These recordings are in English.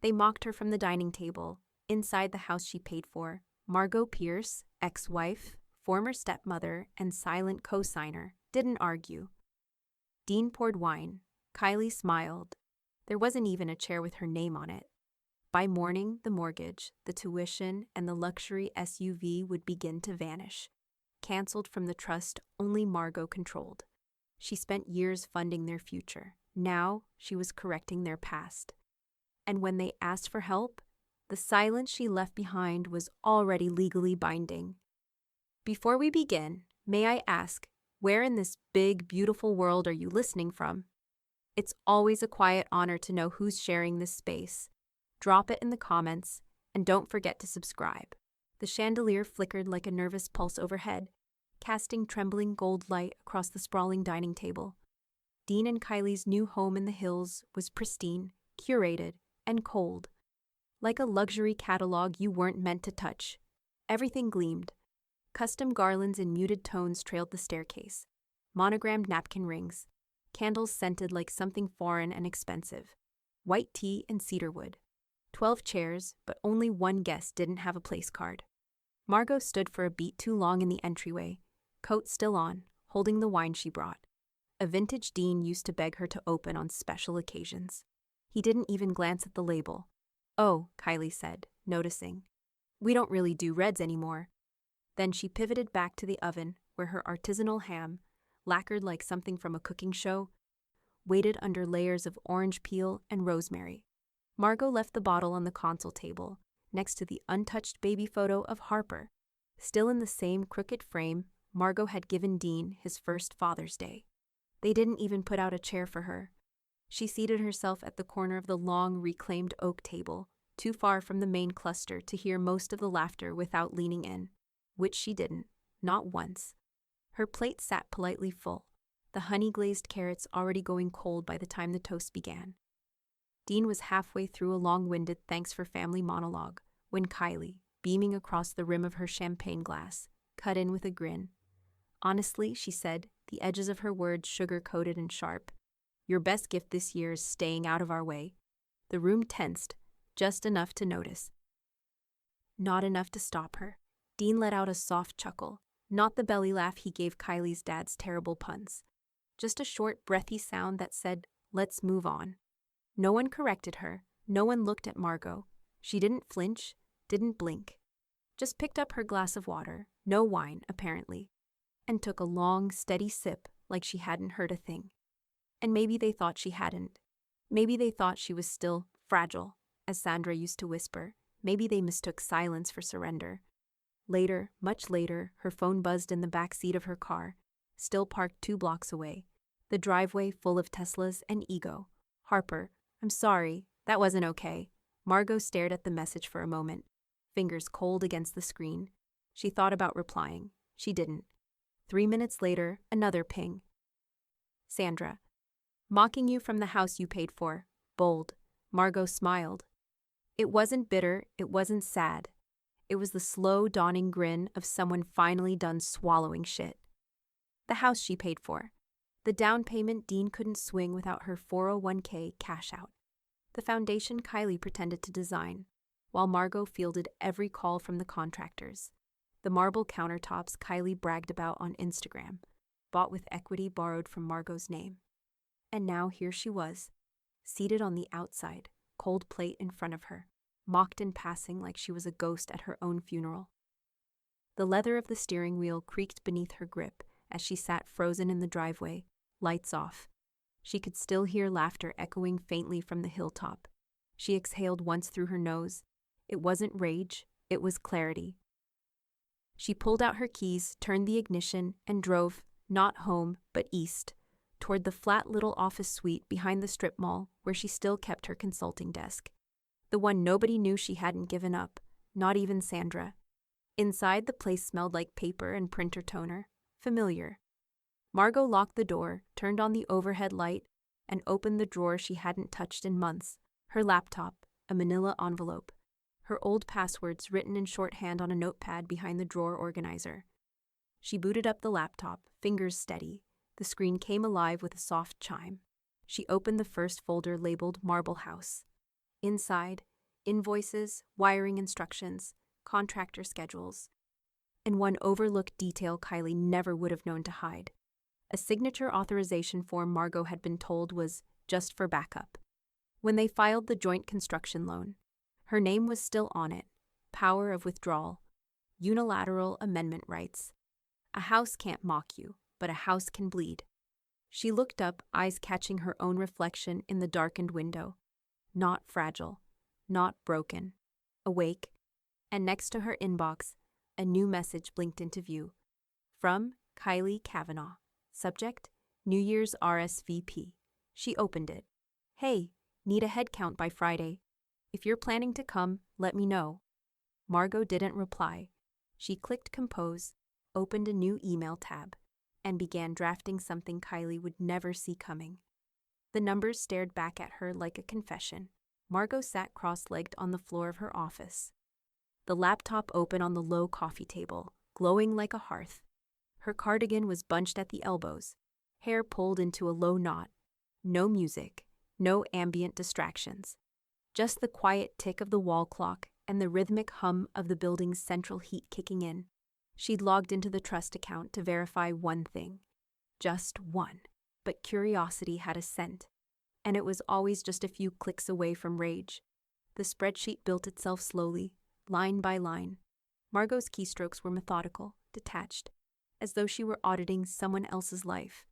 They mocked her from the dining table, inside the house she paid for. Margot Pierce, ex-wife, former stepmother, and silent co-signer, didn't argue. Dean poured wine. Kylie smiled. There wasn't even a chair with her name on it. By morning, the mortgage, the tuition, and the luxury SUV would begin to vanish. Cancelled from the trust only Margot controlled. She spent years funding their future. Now, she was correcting their past. And when they asked for help, the silence she left behind was already legally binding. Before we begin, may I ask, where in this big, beautiful world are you listening from? It's always a quiet honor to know who's sharing this space. Drop it in the comments, and don't forget to subscribe. The chandelier flickered like a nervous pulse overhead, casting trembling gold light across the sprawling dining table. Dean and Kylie's new home in the hills was pristine, curated, and cold. Like a luxury catalog you weren't meant to touch. Everything gleamed. Custom garlands in muted tones trailed the staircase. Monogrammed napkin rings. Candles scented like something foreign and expensive. White tea and cedarwood. 12 chairs, but only one guest didn't have a place card. Margot stood for a beat too long in the entryway, coat still on, holding the wine she brought. A vintage Dean used to beg her to open on special occasions. He didn't even glance at the label. "Oh," Kylie said, noticing. "We don't really do reds anymore." Then she pivoted back to the oven, where her artisanal ham, lacquered like something from a cooking show, waited under layers of orange peel and rosemary. Margot left the bottle on the console table, next to the untouched baby photo of Harper. Still in the same crooked frame Margot had given Dean his first Father's Day. They didn't even put out a chair for her. She seated herself at the corner of the long, reclaimed oak table, too far from the main cluster to hear most of the laughter without leaning in, which she didn't, not once. Her plate sat politely full, the honey-glazed carrots already going cold by the time the toast began. Dean was halfway through a long-winded thanks for family monologue when Kylie, beaming across the rim of her champagne glass, cut in with a grin. "Honestly," she said, the edges of her words sugar-coated and sharp, "your best gift this year is staying out of our way." The room tensed, just enough to notice. Not enough to stop her. Dean let out a soft chuckle, not the belly laugh he gave Kylie's dad's terrible puns. Just a short, breathy sound that said, "Let's move on." No one corrected her. No one looked at Margot. She didn't flinch, didn't blink. Just picked up her glass of water, no wine, apparently, and took a long, steady sip like she hadn't heard a thing. And maybe they thought she hadn't. Maybe they thought she was still fragile, as Sandra used to whisper. Maybe they mistook silence for surrender. Later, much later, her phone buzzed in the back seat of her car, still parked 2 blocks away. The driveway full of Teslas and ego. "Harper, I'm sorry, that wasn't okay." Margot stared at the message for a moment, fingers cold against the screen. She thought about replying. She didn't. 3 minutes later, another ping. "Sandra, mocking you from the house you paid for." Bold. Margot smiled. It wasn't bitter, it wasn't sad. It was the slow, dawning grin of someone finally done swallowing shit. The house she paid for. The down payment Dean couldn't swing without her 401k cash out. The foundation Kylie pretended to design, while Margot fielded every call from the contractors. The marble countertops Kylie bragged about on Instagram, bought with equity borrowed from Margot's name. And now here she was, seated on the outside, cold plate in front of her, mocked in passing like she was a ghost at her own funeral. The leather of the steering wheel creaked beneath her grip as she sat frozen in the driveway, lights off. She could still hear laughter echoing faintly from the hilltop. She exhaled once through her nose. It wasn't rage, it was clarity. She pulled out her keys, turned the ignition, and drove, not home, but east, toward the flat little office suite behind the strip mall where she still kept her consulting desk. The one nobody knew she hadn't given up, not even Sandra. Inside, the place smelled like paper and printer toner. Familiar. Margot locked the door, turned on the overhead light, and opened the drawer she hadn't touched in months. Her laptop, a manila envelope. Her old passwords written in shorthand on a notepad behind the drawer organizer. She booted up the laptop, fingers steady. The screen came alive with a soft chime. She opened the first folder labeled Marble House. Inside, invoices, wiring instructions, contractor schedules, and one overlooked detail Kylie never would have known to hide. A signature authorization form Margot had been told was just for backup. When they filed the joint construction loan, her name was still on it. Power of withdrawal, unilateral amendment rights. A house can't mock you, but a house can bleed. She looked up, eyes catching her own reflection in the darkened window. Not fragile, not broken, awake, and next to her inbox, a new message blinked into view. From Kylie Kavanaugh. Subject, New Year's RSVP. She opened it. Hey, need a head count by Friday. If you're planning to come, let me know. Margot didn't reply. She clicked compose, opened a new email tab, and began drafting something Kylie would never see coming. The numbers stared back at her like a confession. Margot sat cross-legged on the floor of her office, the laptop open on the low coffee table, glowing like a hearth. Her cardigan was bunched at the elbows, hair pulled into a low knot. No music, no ambient distractions. Just the quiet tick of the wall clock and the rhythmic hum of the building's central heat kicking in. She'd logged into the trust account to verify one thing. Just one. But curiosity had a scent, and it was always just a few clicks away from rage. The spreadsheet built itself slowly, line by line. Margot's keystrokes were methodical, detached, as though she were auditing someone else's life.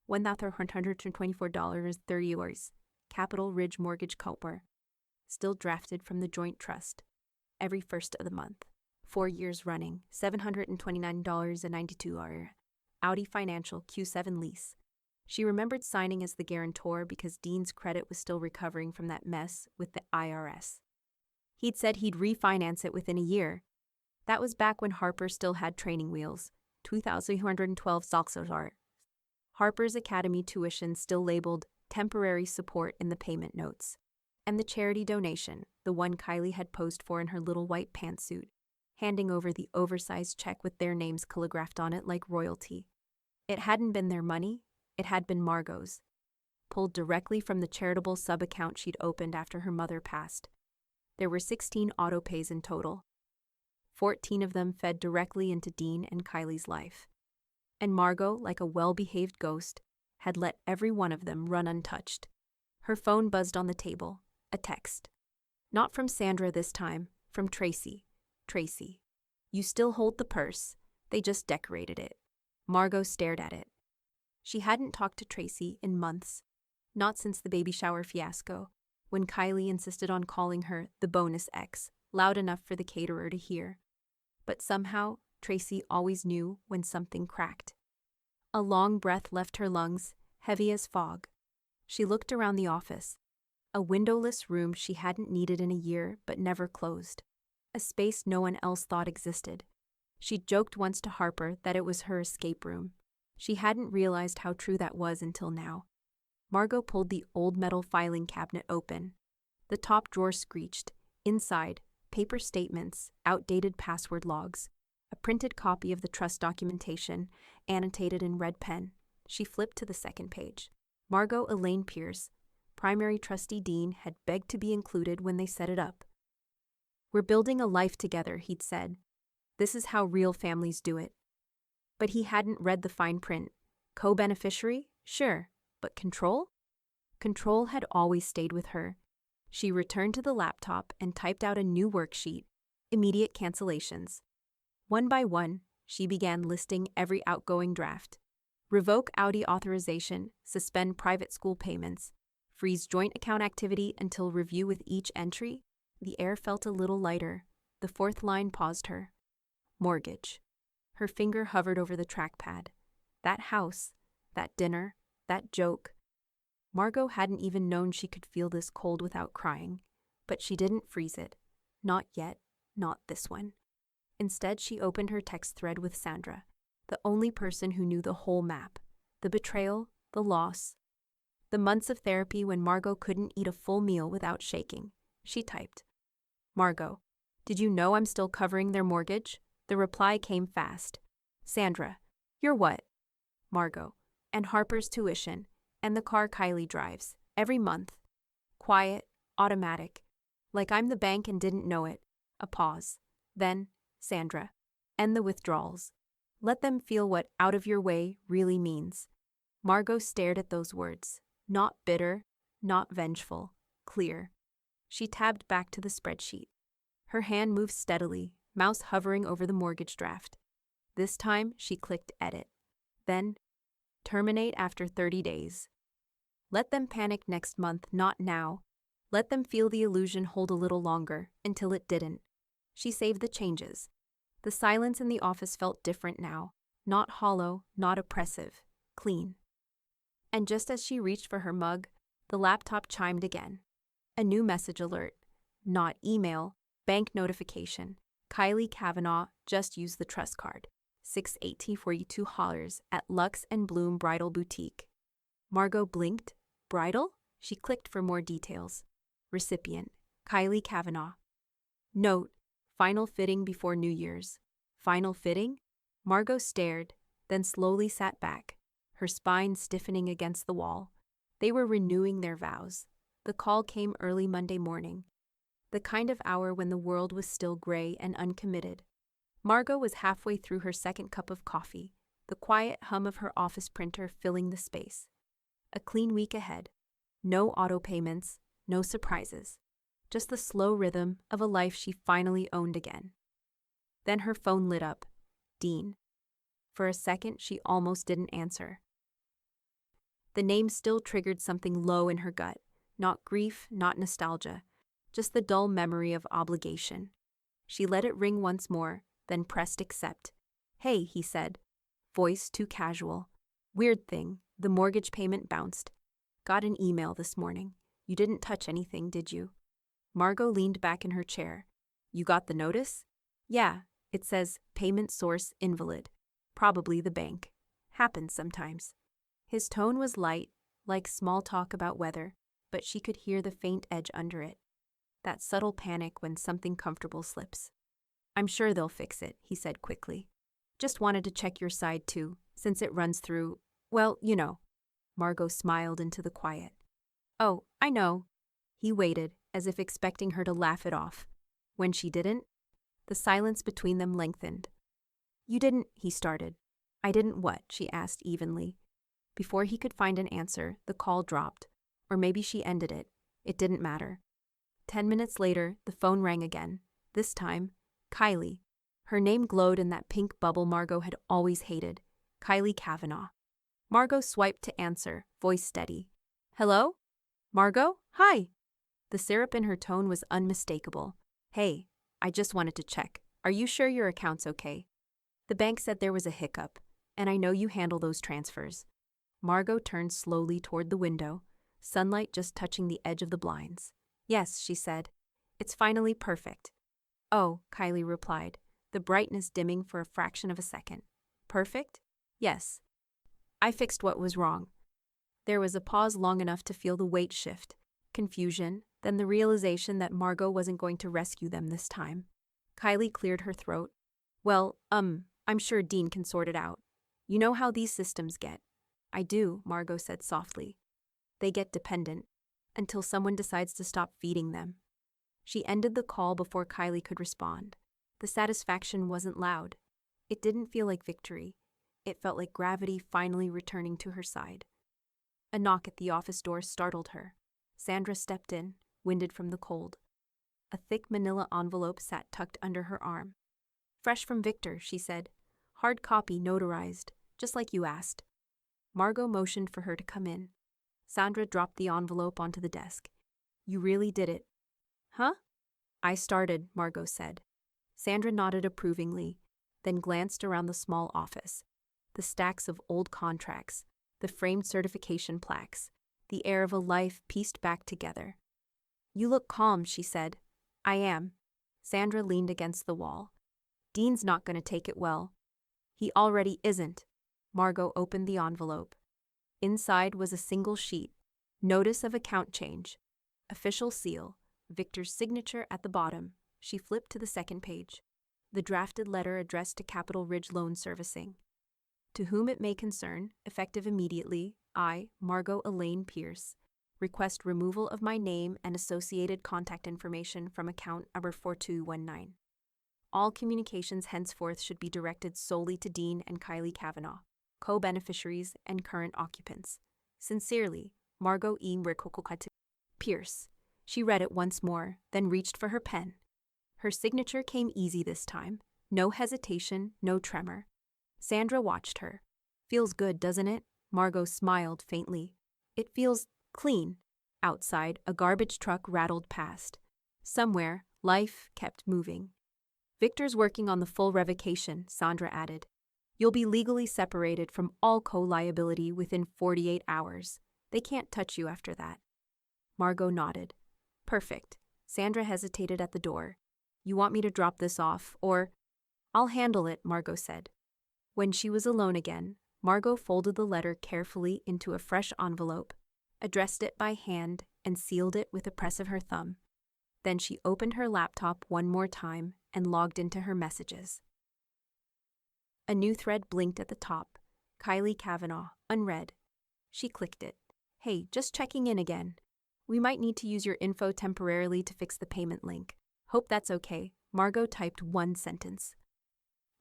$1,124.30, Capital Ridge Mortgage Cooper, still drafted from the joint trust, every first of the month. 4 years running, $729.92, Audi Financial Q7 lease. She remembered signing as the guarantor because Dean's credit was still recovering from that mess with the IRS. He'd said he'd refinance it within a year. That was back when Harper still had training wheels, 2,212 Salksar. Harper's Academy tuition still labeled temporary support in the payment notes. And the charity donation, the one Kylie had posed for in her little white pantsuit, handing over the oversized check with their names calligraphed on it like royalty. It hadn't been their money, it had been Margot's, pulled directly from the charitable sub-account she'd opened after her mother passed. There were 16 auto-pays in total. 14 of them fed directly into Dean and Kylie's life. And Margot, like a well-behaved ghost, had let every one of them run untouched. Her phone buzzed on the table. A text. Not from Sandra this time, from Tracy. Tracy. You still hold the purse. They just decorated it. Margot stared at it. She hadn't talked to Tracy in months, not since the baby shower fiasco, when Kylie insisted on calling her the bonus X, loud enough for the caterer to hear. But somehow, Tracy always knew when something cracked. A long breath left her lungs, heavy as fog. She looked around the office. A windowless room she hadn't needed in a year but never closed. A space no one else thought existed. She'd joked once to Harper that it was her escape room. She hadn't realized how true that was until now. Margot pulled the old metal filing cabinet open. The top drawer screeched. Inside, paper statements, outdated password logs, a printed copy of the trust documentation, annotated in red pen. She flipped to the second page. Margot Elaine Pierce, primary trustee Dean, had begged to be included when they set it up. We're building a life together, he'd said. This is how real families do it. But he hadn't read the fine print. Co-beneficiary? Sure. But control? Control had always stayed with her. She returned to the laptop and typed out a new worksheet, immediate cancellations. One by one, she began listing every outgoing draft. Revoke Audi authorization, suspend private school payments, freeze joint account activity until review with each entry. The air felt a little lighter. The fourth line paused her. Mortgage. Her finger hovered over the trackpad. That house, that dinner, that joke. Margot hadn't even known she could feel this cold without crying, but she didn't freeze it. Not yet, not this one. Instead, she opened her text thread with Sandra, the only person who knew the whole map. The betrayal, the loss, the months of therapy when Margot couldn't eat a full meal without shaking. She typed, Margot, did you know I'm still covering their mortgage? The reply came fast. Sandra, you're what? Margot, and Harper's tuition, and the car Kylie drives, every month. Quiet, automatic. Like I'm the bank and didn't know it. A pause. Then, Sandra. End the withdrawals. Let them feel what out of your way really means. Margot stared at those words. Not bitter, not vengeful. Clear. She tabbed back to the spreadsheet. Her hand moved steadily, mouse hovering over the mortgage draft. This time, she clicked Edit. Then, terminate after 30 days. Let them panic next month, not now. Let them feel the illusion hold a little longer, until it didn't. She saved the changes. The silence in the office felt different now. Not hollow, not oppressive. Clean. And just as she reached for her mug, the laptop chimed again. A new message alert. Not email, bank notification. Kylie Kavanaugh just used the trust card. 6/18/42 hollers at Lux and Bloom Bridal Boutique. Margot blinked. Bridal? She clicked for more details. Recipient. Kylie Kavanaugh. Note. Final fitting before New Year's. Final fitting? Margot stared, then slowly sat back, her spine stiffening against the wall. They were renewing their vows. The call came early Monday morning, the kind of hour when the world was still gray and uncommitted. Margot was halfway through her second cup of coffee, the quiet hum of her office printer filling the space. A clean week ahead. No auto payments, no surprises. Just the slow rhythm of a life she finally owned again. Then her phone lit up. Dean. For a second, she almost didn't answer. The name still triggered something low in her gut. Not grief, not nostalgia. Just the dull memory of obligation. She let it ring once more, then pressed accept. Hey, he said. Voice too casual. Weird thing, the mortgage payment bounced. Got an email this morning. You didn't touch anything, did you? Margot leaned back in her chair. You got the notice? Yeah, it says payment source invalid. Probably the bank. Happens sometimes. His tone was light, like small talk about weather, but she could hear the faint edge under it. That subtle panic when something comfortable slips. I'm sure they'll fix it, he said quickly. Just wanted to check your side too, since it runs through, well, you know. Margot smiled into the quiet. Oh, I know. He waited, as if expecting her to laugh it off. When she didn't, the silence between them lengthened. You didn't, he started. I didn't what? She asked evenly. Before he could find an answer, the call dropped. Or maybe she ended it. It didn't matter. 10 minutes later, the phone rang again. This time, Kylie. Her name glowed in that pink bubble Margot had always hated. Kylie Kavanaugh. Margot swiped to answer, voice steady. Hello? Margot? Hi. The syrup in her tone was unmistakable. Hey, I just wanted to check. Are you sure your account's okay? The bank said there was a hiccup, and I know you handle those transfers. Margot turned slowly toward the window, sunlight just touching the edge of the blinds. Yes, she said. It's finally perfect. Oh, Kylie replied, the brightness dimming for a fraction of a second. Perfect? Yes. I fixed what was wrong. There was a pause long enough to feel the weight shift, confusion, then the realization that Margot wasn't going to rescue them this time. Kylie cleared her throat. Well, I'm sure Dean can sort it out. You know how these systems get. I do, Margot said softly. They get dependent, until someone decides to stop feeding them. She ended the call before Kylie could respond. The satisfaction wasn't loud. It didn't feel like victory. It felt like gravity finally returning to her side. A knock at the office door startled her. Sandra stepped in, winded from the cold. A thick manila envelope sat tucked under her arm. Fresh from Victor, she said. Hard copy, notarized, just like you asked. Margot motioned for her to come in. Sandra dropped the envelope onto the desk. You really did it. Huh? I started, Margot said. Sandra nodded approvingly, then glanced around the small office. The stacks of old contracts, the framed certification plaques, the air of a life pieced back together. You look calm, she said. I am. Sandra leaned against the wall. Dean's not going to take it well. He already isn't. Margot opened the envelope. Inside was a single sheet. Notice of account change. Official seal. Victor's signature at the bottom. She flipped to the second page. The drafted letter addressed to Capital Ridge Loan Servicing. To whom it may concern, effective immediately, I, Margot Elaine Pierce, Request removal of my name and associated contact information from account number 4219. All communications henceforth should be directed solely to Dean and Kylie Kavanaugh, co-beneficiaries and current occupants. Sincerely, Margot E. Pierce. She read it once more, then reached for her pen. Her signature came easy this time. No hesitation, no tremor. Sandra watched her. Feels good, doesn't it? Margot smiled faintly. It feels clean. Outside, a garbage truck rattled past. Somewhere, life kept moving. Victor's working on the full revocation, Sandra added. You'll be legally separated from all co-liability within 48 hours. They can't touch you after that. Margot nodded. Perfect. Sandra hesitated at the door. You want me to drop this off, or… I'll handle it, Margot said. When she was alone again, Margot folded the letter carefully into a fresh envelope, addressed it by hand, and sealed it with a press of her thumb. Then she opened her laptop one more time and logged into her messages. A new thread blinked at the top. Kylie Kavanaugh, unread. She clicked it. Hey, just checking in again. We might need to use your info temporarily to fix the payment link. Hope that's okay. Margot typed one sentence.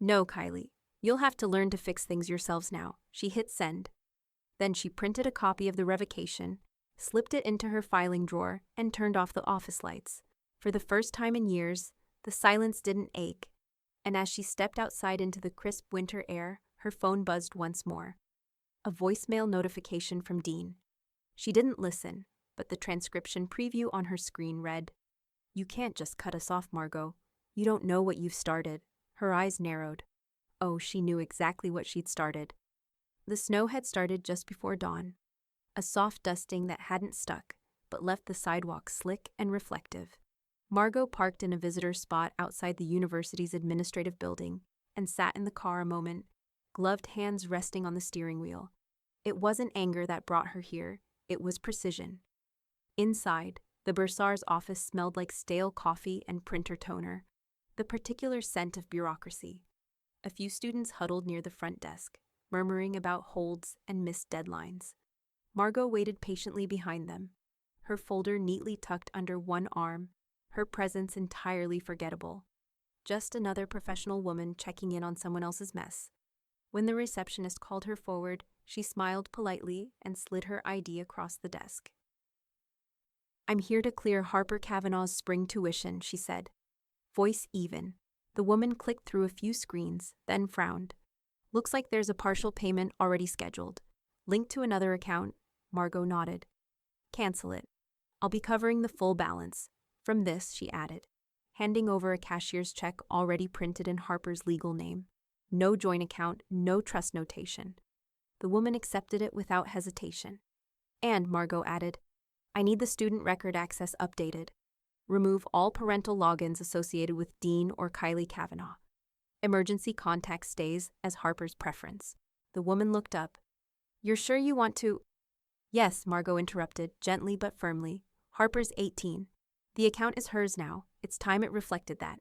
No, Kylie. You'll have to learn to fix things yourselves now. She hit send. Then she printed a copy of the revocation, slipped it into her filing drawer, and turned off the office lights. For the first time in years, the silence didn't ache, and as she stepped outside into the crisp winter air, her phone buzzed once more. A voicemail notification from Dean. She didn't listen, but the transcription preview on her screen read, You can't just cut us off, Margot. You don't know what you've started. Her eyes narrowed. Oh, she knew exactly what she'd started. The snow had started just before dawn. A soft dusting that hadn't stuck, but left the sidewalk slick and reflective. Margot parked in a visitor spot outside the university's administrative building and sat in the car a moment, gloved hands resting on the steering wheel. It wasn't anger that brought her here, it was precision. Inside, the bursar's office smelled like stale coffee and printer toner, the particular scent of bureaucracy. A few students huddled near the front desk, murmuring about holds and missed deadlines. Margot waited patiently behind them, her folder neatly tucked under one arm, her presence entirely forgettable. Just another professional woman checking in on someone else's mess. When the receptionist called her forward, she smiled politely and slid her ID across the desk. I'm here to clear Harper Kavanaugh's spring tuition, she said. Voice even. The woman clicked through a few screens, then frowned. Looks like there's a partial payment already scheduled. Linked to another account, Margot nodded. Cancel it. I'll be covering the full balance. From this, she added, handing over a cashier's check already printed in Harper's legal name. No joint account, no trust notation. The woman accepted it without hesitation. And, Margot added, I need the student record access updated. Remove all parental logins associated with Dean or Kylie Kavanaugh. Emergency contact stays as Harper's preference. The woman looked up. You're sure you want to… Yes, Margot interrupted, gently but firmly. Harper's 18. The account is hers now. It's time it reflected that.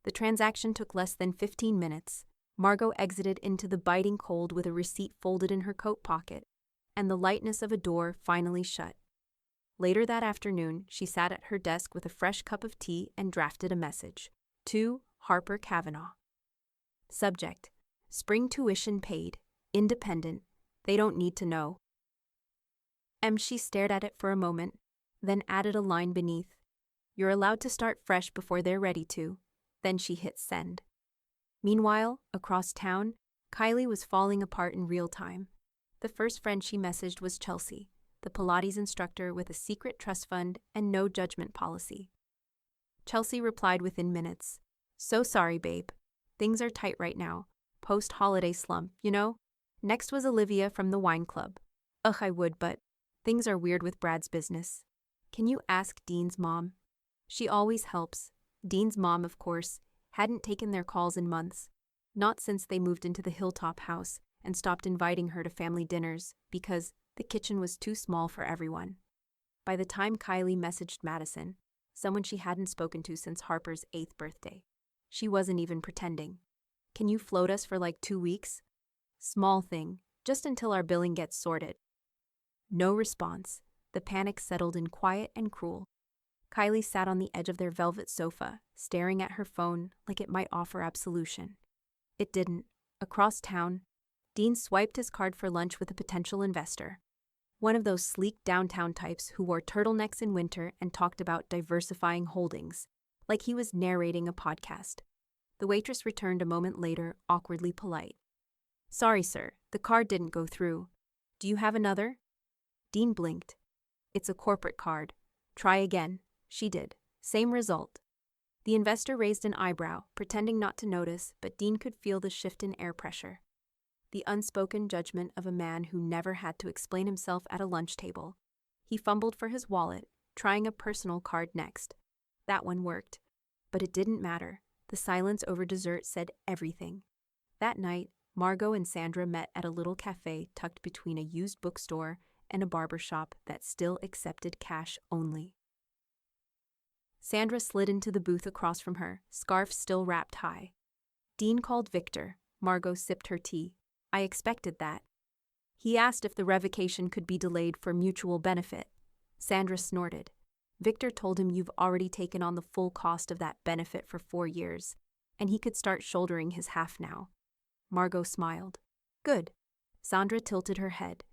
The transaction took less than 15 minutes. Margot exited into the biting cold with a receipt folded in her coat pocket, and the lightness of a door finally shut. Later that afternoon, she sat at her desk with a fresh cup of tea and drafted a message. To Harper Kavanaugh. Subject: Spring tuition paid. Independent. They don't need to know. She stared at it for a moment, then added a line beneath. You're allowed to start fresh before they're ready to. Then she hit send. Meanwhile, across town, Kylie was falling apart in real time. The first friend she messaged was Chelsea, the Pilates instructor with a secret trust fund and no judgment policy. Chelsea replied within minutes. So sorry, babe. Things are tight right now. Post-holiday slump, you know? Next was Olivia from the wine club. Ugh, I would, but things are weird with Brad's business. Can you ask Dean's mom? She always helps. Dean's mom, of course, hadn't taken their calls in months. Not since they moved into the Hilltop house and stopped inviting her to family dinners because the kitchen was too small for everyone. By the time Kylie messaged Madison, someone she hadn't spoken to since Harper's 8th birthday, she wasn't even pretending. Can you float us for like 2 weeks? Small thing, just until our billing gets sorted. No response. The panic settled in quiet and cruel. Kylie sat on the edge of their velvet sofa, staring at her phone like it might offer absolution. It didn't. Across town, Dean swiped his card for lunch with a potential investor. One of those sleek downtown types who wore turtlenecks in winter and talked about diversifying holdings, like he was narrating a podcast. The waitress returned a moment later, awkwardly polite. "Sorry, sir, the card didn't go through. Do you have another?" Dean blinked. "It's a corporate card. Try again." She did. Same result. The investor raised an eyebrow, pretending not to notice, but Dean could feel the shift in air pressure. The unspoken judgment of a man who never had to explain himself at a lunch table. He fumbled for his wallet, trying a personal card next. That one worked. But it didn't matter. The silence over dessert said everything. That night, Margot and Sandra met at a little cafe tucked between a used bookstore and a barber shop that still accepted cash only. Sandra slid into the booth across from her, scarf still wrapped high. Dean called Victor. Margot sipped her tea. "I expected that." He asked if the revocation could be delayed for mutual benefit. Sandra snorted. Victor told him you've already taken on the full cost of that benefit for 4 years, and he could start shouldering his half now. Margot smiled. "Good." Sandra tilted her head.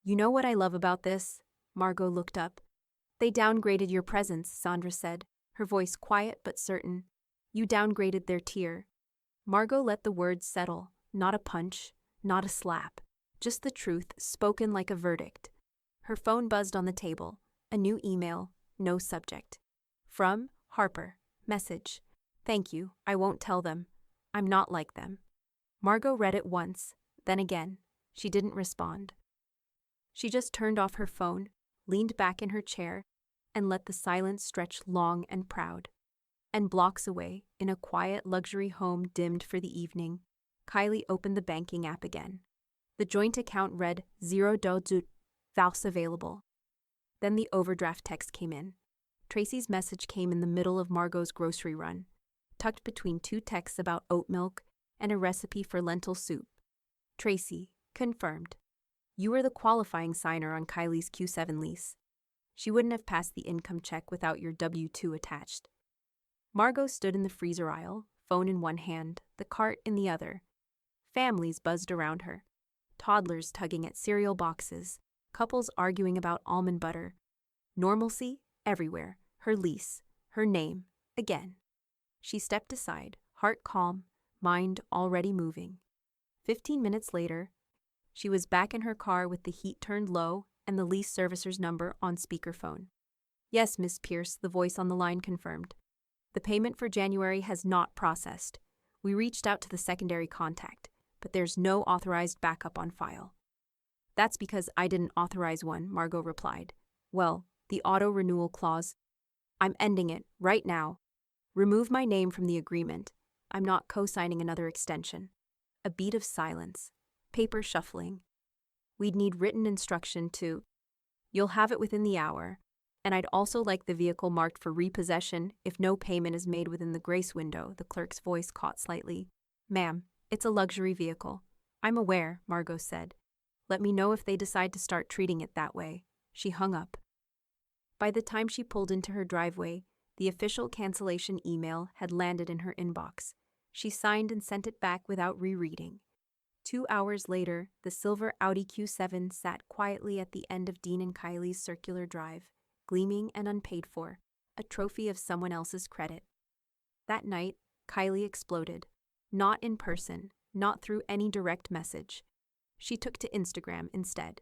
"You know what I love about this?" Margot looked up. "They downgraded your presence," Sandra said, her voice quiet but certain. "You downgraded their tier." Margot let the words settle, not a punch, not a slap, just the truth spoken like a verdict. Her phone buzzed on the table. A new email, no subject. From Harper. Message. "Thank you, I won't tell them. I'm not like them." Margot read it once, then again. She didn't respond. She just turned off her phone, leaned back in her chair, and let the silence stretch long and proud. And blocks away, in a quiet luxury home dimmed for the evening, Kylie opened the banking app again. The joint account read $0 Vals available. Then the overdraft text came in. Tracy's message came in the middle of Margot's grocery run, tucked between 2 texts about oat milk and a recipe for lentil soup. "Tracy, confirmed. You were the qualifying signer on Kylie's Q7 lease. She wouldn't have passed the income check without your W-2 attached." Margot stood in the freezer aisle, phone in one hand, the cart in the other. Families buzzed around her. Toddlers tugging at cereal boxes, couples arguing about almond butter. Normalcy everywhere. Her lease, her name, again. She stepped aside, heart calm, mind already moving. 15 minutes later, she was back in her car with the heat turned low and the lease servicer's number on speakerphone. "Yes, Miss Pierce," the voice on the line confirmed. "The payment for January has not processed. We reached out to the secondary contact, but there's no authorized backup on file." "That's because I didn't authorize one," Margot replied. "Well, the auto-renewal clause. I'm ending it, right now. Remove my name from the agreement. I'm not co-signing another extension." A beat of silence. Paper shuffling. "We'd need written instruction to..." "You'll have it within the hour. And I'd also like the vehicle marked for repossession if no payment is made within the grace window," the clerk's voice caught slightly. "Ma'am, it's a luxury vehicle." "I'm aware," Margot said. "Let me know if they decide to start treating it that way." She hung up. By the time she pulled into her driveway, the official cancellation email had landed in her inbox. She signed and sent it back without rereading. 2 hours later, the silver Audi Q7 sat quietly at the end of Dean and Kylie's circular drive, gleaming and unpaid for, a trophy of someone else's credit. That night, Kylie exploded. Not in person, not through any direct message. She took to Instagram instead.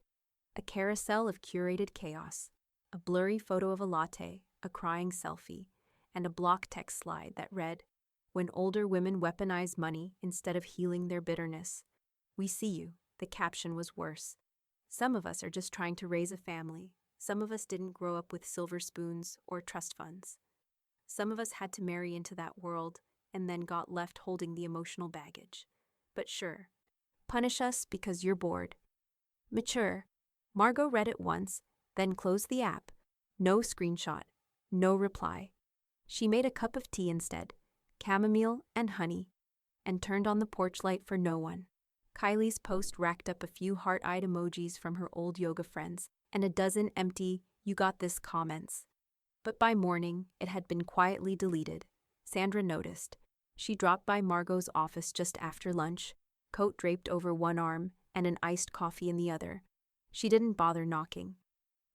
A carousel of curated chaos. A blurry photo of a latte, a crying selfie, and a block text slide that read, "When older women weaponize money instead of healing their bitterness. We see you." The caption was worse. "Some of us are just trying to raise a family. Some of us didn't grow up with silver spoons or trust funds. Some of us had to marry into that world and then got left holding the emotional baggage. But sure, punish us because you're bored." Mature. Margot read it once, then closed the app. No screenshot. No reply. She made a cup of tea instead, chamomile and honey, and turned on the porch light for no one. Kylie's post racked up a few heart-eyed emojis from her old yoga friends and a dozen empty "You got this" comments. But by morning, it had been quietly deleted. Sandra noticed. She dropped by Margot's office just after lunch, coat draped over one arm and an iced coffee in the other. She didn't bother knocking.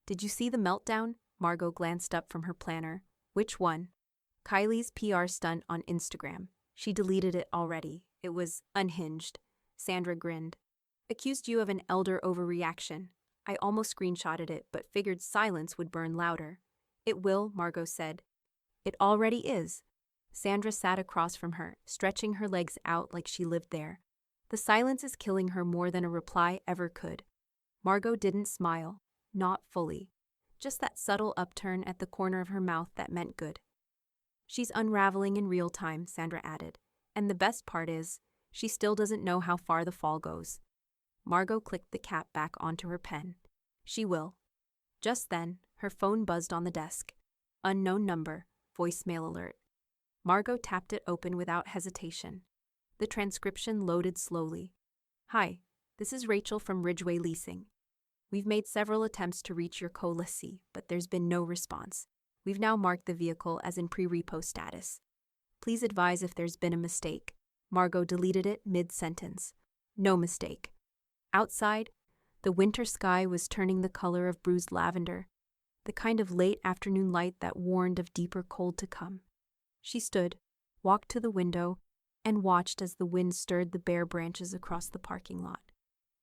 "Did you see the meltdown?" Margot glanced up from her planner. "Which one?" "Kylie's PR stunt on Instagram. She deleted it already. It was unhinged." Sandra grinned. "Accused you of an elder overreaction. I almost screenshotted it, but figured silence would burn louder." "It will," Margot said. "It already is." Sandra sat across from her, stretching her legs out like she lived there. "The silence is killing her more than a reply ever could." Margot didn't smile. Not fully. Just that subtle upturn at the corner of her mouth that meant good. "She's unraveling in real time," Sandra added. "And the best part is, she still doesn't know how far the fall goes." Margot clicked the cap back onto her pen. "She will." Just then, her phone buzzed on the desk. Unknown number, voicemail alert. Margot tapped it open without hesitation. The transcription loaded slowly. "Hi, this is Rachel from Ridgeway Leasing. We've made several attempts to reach your co-lessee, but there's been no response. We've now marked the vehicle as in pre-repo status. Please advise if there's been a mistake." Margot deleted it mid-sentence. No mistake. Outside, the winter sky was turning the color of bruised lavender, the kind of late afternoon light that warned of deeper cold to come. She stood, walked to the window, and watched as the wind stirred the bare branches across the parking lot.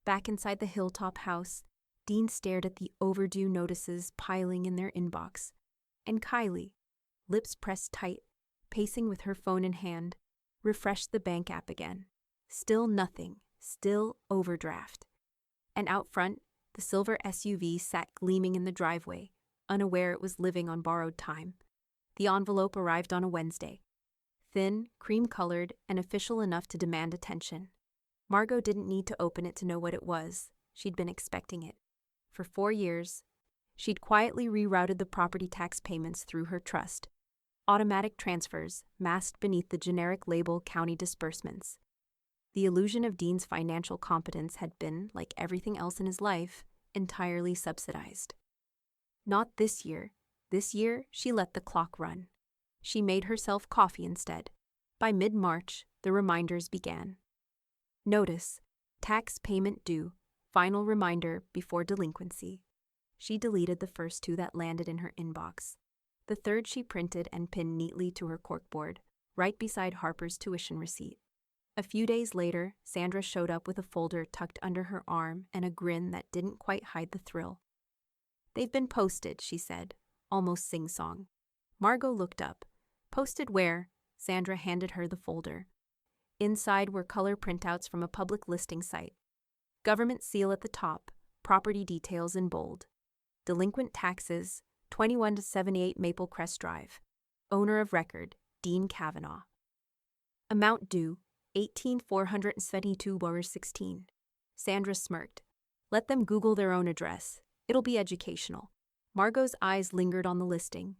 Back inside the Hilltop house, Dean stared at the overdue notices piling in their inbox. And Kylie, lips pressed tight, pacing with her phone in hand, refreshed the bank app again. Still nothing, still overdraft. And out front, the silver SUV sat gleaming in the driveway, unaware it was living on borrowed time. The envelope arrived on a Wednesday. Thin, cream-colored, and official enough to demand attention. Margot didn't need to open it to know what it was. She'd been expecting it. For 4 years, she'd quietly rerouted the property tax payments through her trust. Automatic transfers, masked beneath the generic label county disbursements. The illusion of Dean's financial competence had been, like everything else in his life, entirely subsidized. Not this year. This year, she let the clock run. She made herself coffee instead. By mid-March, the reminders began. Notice, tax payment due, final reminder before delinquency. She deleted the first 2 that landed in her inbox. The third she printed and pinned neatly to her corkboard, right beside Harper's tuition receipt. A few days later, Sandra showed up with a folder tucked under her arm and a grin that didn't quite hide the thrill. "They've been posted," she said, almost sing-song. Margot looked up. "Posted where?" Sandra handed her the folder. Inside were color printouts from a public listing site. Government seal at the top, property details in bold. Delinquent taxes, 21 to 78 Maple Crest Drive. Owner of record, Dean Kavanaugh. Amount due, $18,472.16. Sandra smirked. "Let them Google their own address. It'll be educational." Margot's eyes lingered on the listing.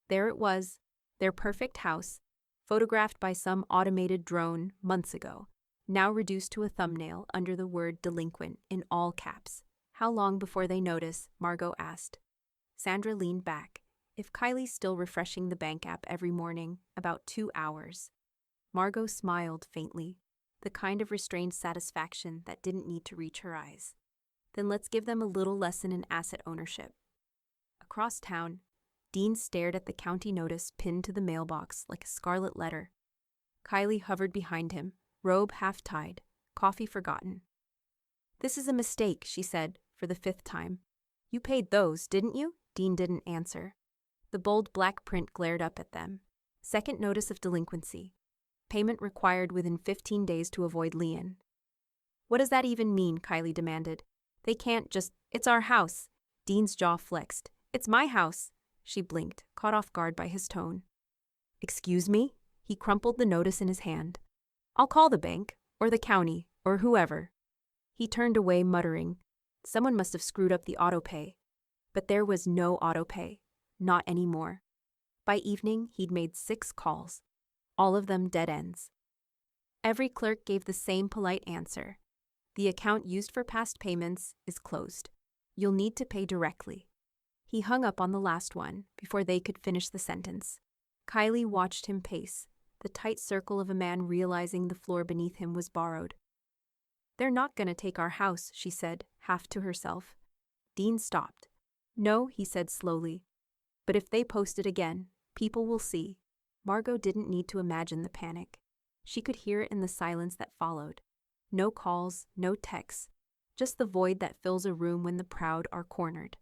There it was, their perfect house, photographed by some automated drone months ago, now reduced to a thumbnail under the word delinquent in all caps. "How long before they notice?" Margot asked. Sandra leaned back. "If Kylie's still refreshing the bank app every morning, about 2 hours. Margot smiled faintly, the kind of restrained satisfaction that didn't need to reach her eyes. "Then let's give them a little lesson in asset ownership." Across town, Dean stared at the county notice pinned to the mailbox like a scarlet letter. Kylie hovered behind him, robe half-tied, coffee forgotten. "This is a mistake," she said, for the 5th time. "You paid those, didn't you?" Dean didn't answer. The bold black print glared up at them. "Second notice of delinquency. Payment required within 15 days to avoid lien." "What does that even mean?" Kylie demanded. "They can't just, it's our house." Dean's jaw flexed. "It's my house." She blinked, caught off guard by his tone. "Excuse me?" He crumpled the notice in his hand. "I'll call the bank, or the county, or whoever." He turned away, muttering, "Someone must have screwed up the autopay." But there was no autopay. Not anymore. By evening, he'd made 6 calls. All of them dead ends. Every clerk gave the same polite answer. "The account used for past payments is closed. You'll need to pay directly." He hung up on the last one before they could finish the sentence. Kylie watched him pace, the tight circle of a man realizing the floor beneath him was borrowed. "They're not gonna take our house," she said, half to herself. Dean stopped. "No," he said slowly. "But if they post it again, people will see." Margot didn't need to imagine the panic. She could hear it in the silence that followed. No calls, no texts, just the void that fills a room when the proud are cornered.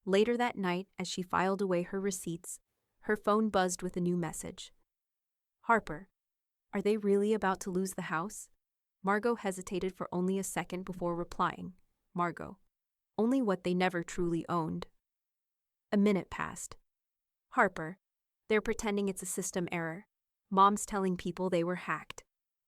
Later that night, as she filed away her receipts, her phone buzzed with a new message. "Harper, are they really about to lose the house?" Margot hesitated for only a second before replying. Margot. Only what they never truly owned. A minute passed. "Harper, they're pretending it's a system error. Mom's telling people they were hacked."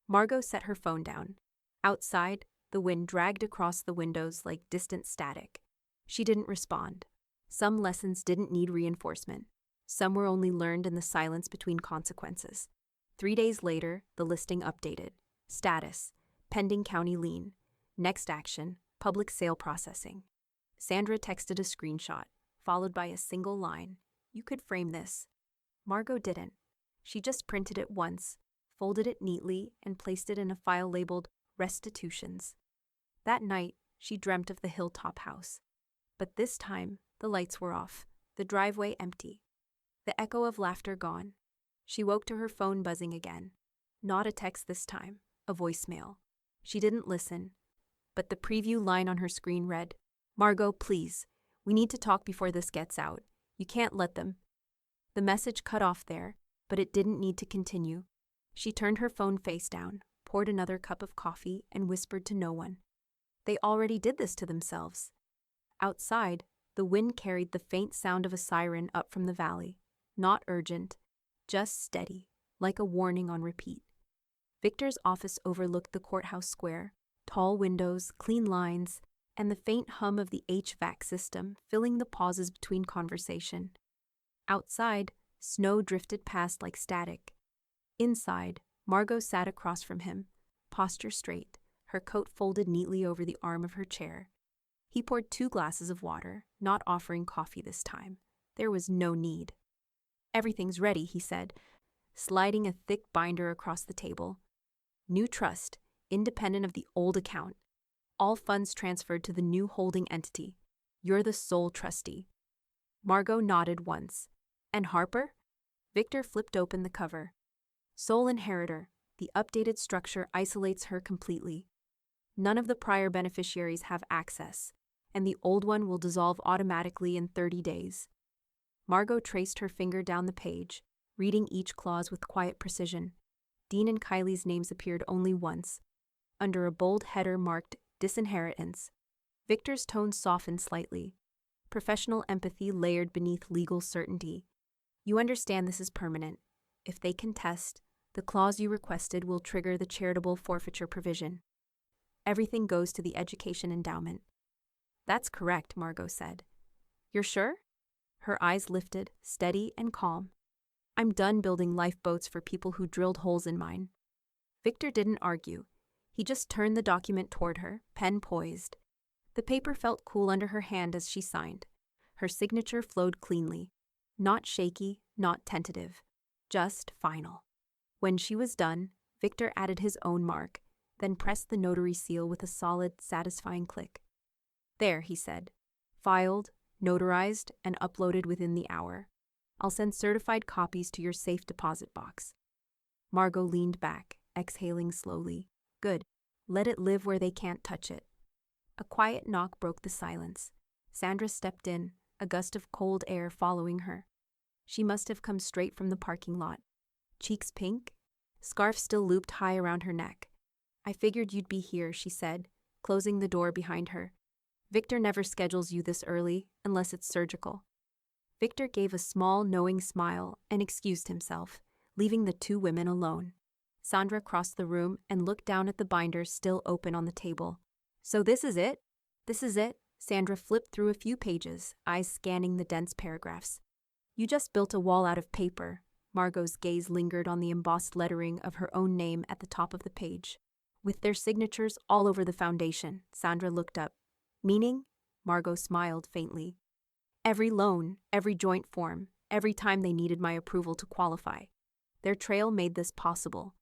Margot set her phone down. Outside, the wind dragged across the windows like distant static. She didn't respond. Some lessons didn't need reinforcement. Some were only learned in the silence between consequences. 3 days later, the listing updated. Status: pending county lien. Next action: public sale processing. Sandra texted a screenshot, followed by a single line. "You could frame this." Margot didn't. She just printed it once, folded it neatly, and placed it in a file labeled Restitutions. That night, she dreamt of the hilltop house. But this time, the lights were off, the driveway empty, the echo of laughter gone. She woke to her phone buzzing again. Not a text this time, a voicemail. She didn't listen, but the preview line on her screen read, "Margot, please, we need to talk before this gets out. You can't let them." The message cut off there, but it didn't need to continue. She turned her phone face down, poured another cup of coffee, and whispered to no one. They already did this to themselves. Outside, the wind carried the faint sound of a siren up from the valley. Not urgent, just steady, like a warning on repeat. Victor's office overlooked the courthouse square, tall windows, clean lines, and the faint hum of the HVAC system filling the pauses between conversation. Outside, snow drifted past like static. Inside, Margot sat across from him, posture straight, her coat folded neatly over the arm of her chair. He poured 2 glasses of water, not offering coffee this time. There was no need. "Everything's ready," he said, sliding a thick binder across the table. "New trust, independent of the old account. All funds transferred to the new holding entity. You're the sole trustee." Margot nodded once. "And Harper?" Victor flipped open the cover. "Sole inheritor. The updated structure isolates her completely. None of the prior beneficiaries have access, and the old one will dissolve automatically in 30 days. Margot traced her finger down the page, reading each clause with quiet precision. Dean and Kylie's names appeared only once, under a bold header marked Disinheritance. Victor's tone softened slightly. Professional empathy layered beneath legal certainty. "You understand this is permanent. If they contest, the clause you requested will trigger the charitable forfeiture provision. Everything goes to the education endowment." "That's correct," Margot said. "You're sure?" Her eyes lifted, steady and calm. "I'm done building lifeboats for people who drilled holes in mine." Victor didn't argue. He just turned the document toward her, pen poised. The paper felt cool under her hand as she signed. Her signature flowed cleanly. Not shaky, not tentative. Just final. When she was done, Victor added his own mark, then pressed the notary seal with a solid, satisfying click. "There," he said. "Filed, notarized, and uploaded within the hour. I'll send certified copies to your safe deposit box." Margot leaned back, exhaling slowly. "Good. Let it live where they can't touch it." A quiet knock broke the silence. Sandra stepped in, a gust of cold air following her. She must have come straight from the parking lot. Cheeks pink, scarf still looped high around her neck. "I figured you'd be here," she said, closing the door behind her. "Victor never schedules you this early, unless it's surgical." Victor gave a small, knowing smile and excused himself, leaving the 2 women alone. Sandra crossed the room and looked down at the binder still open on the table. "So this is it?" "This is it." Sandra flipped through a few pages, eyes scanning the dense paragraphs. "You just built a wall out of paper." Margot's gaze lingered on the embossed lettering of her own name at the top of the page. "With their signatures all over the foundation." Sandra looked up. "Meaning?" Margot smiled faintly. Every loan, every joint form, every time they needed my approval to qualify. Their trail made this possible.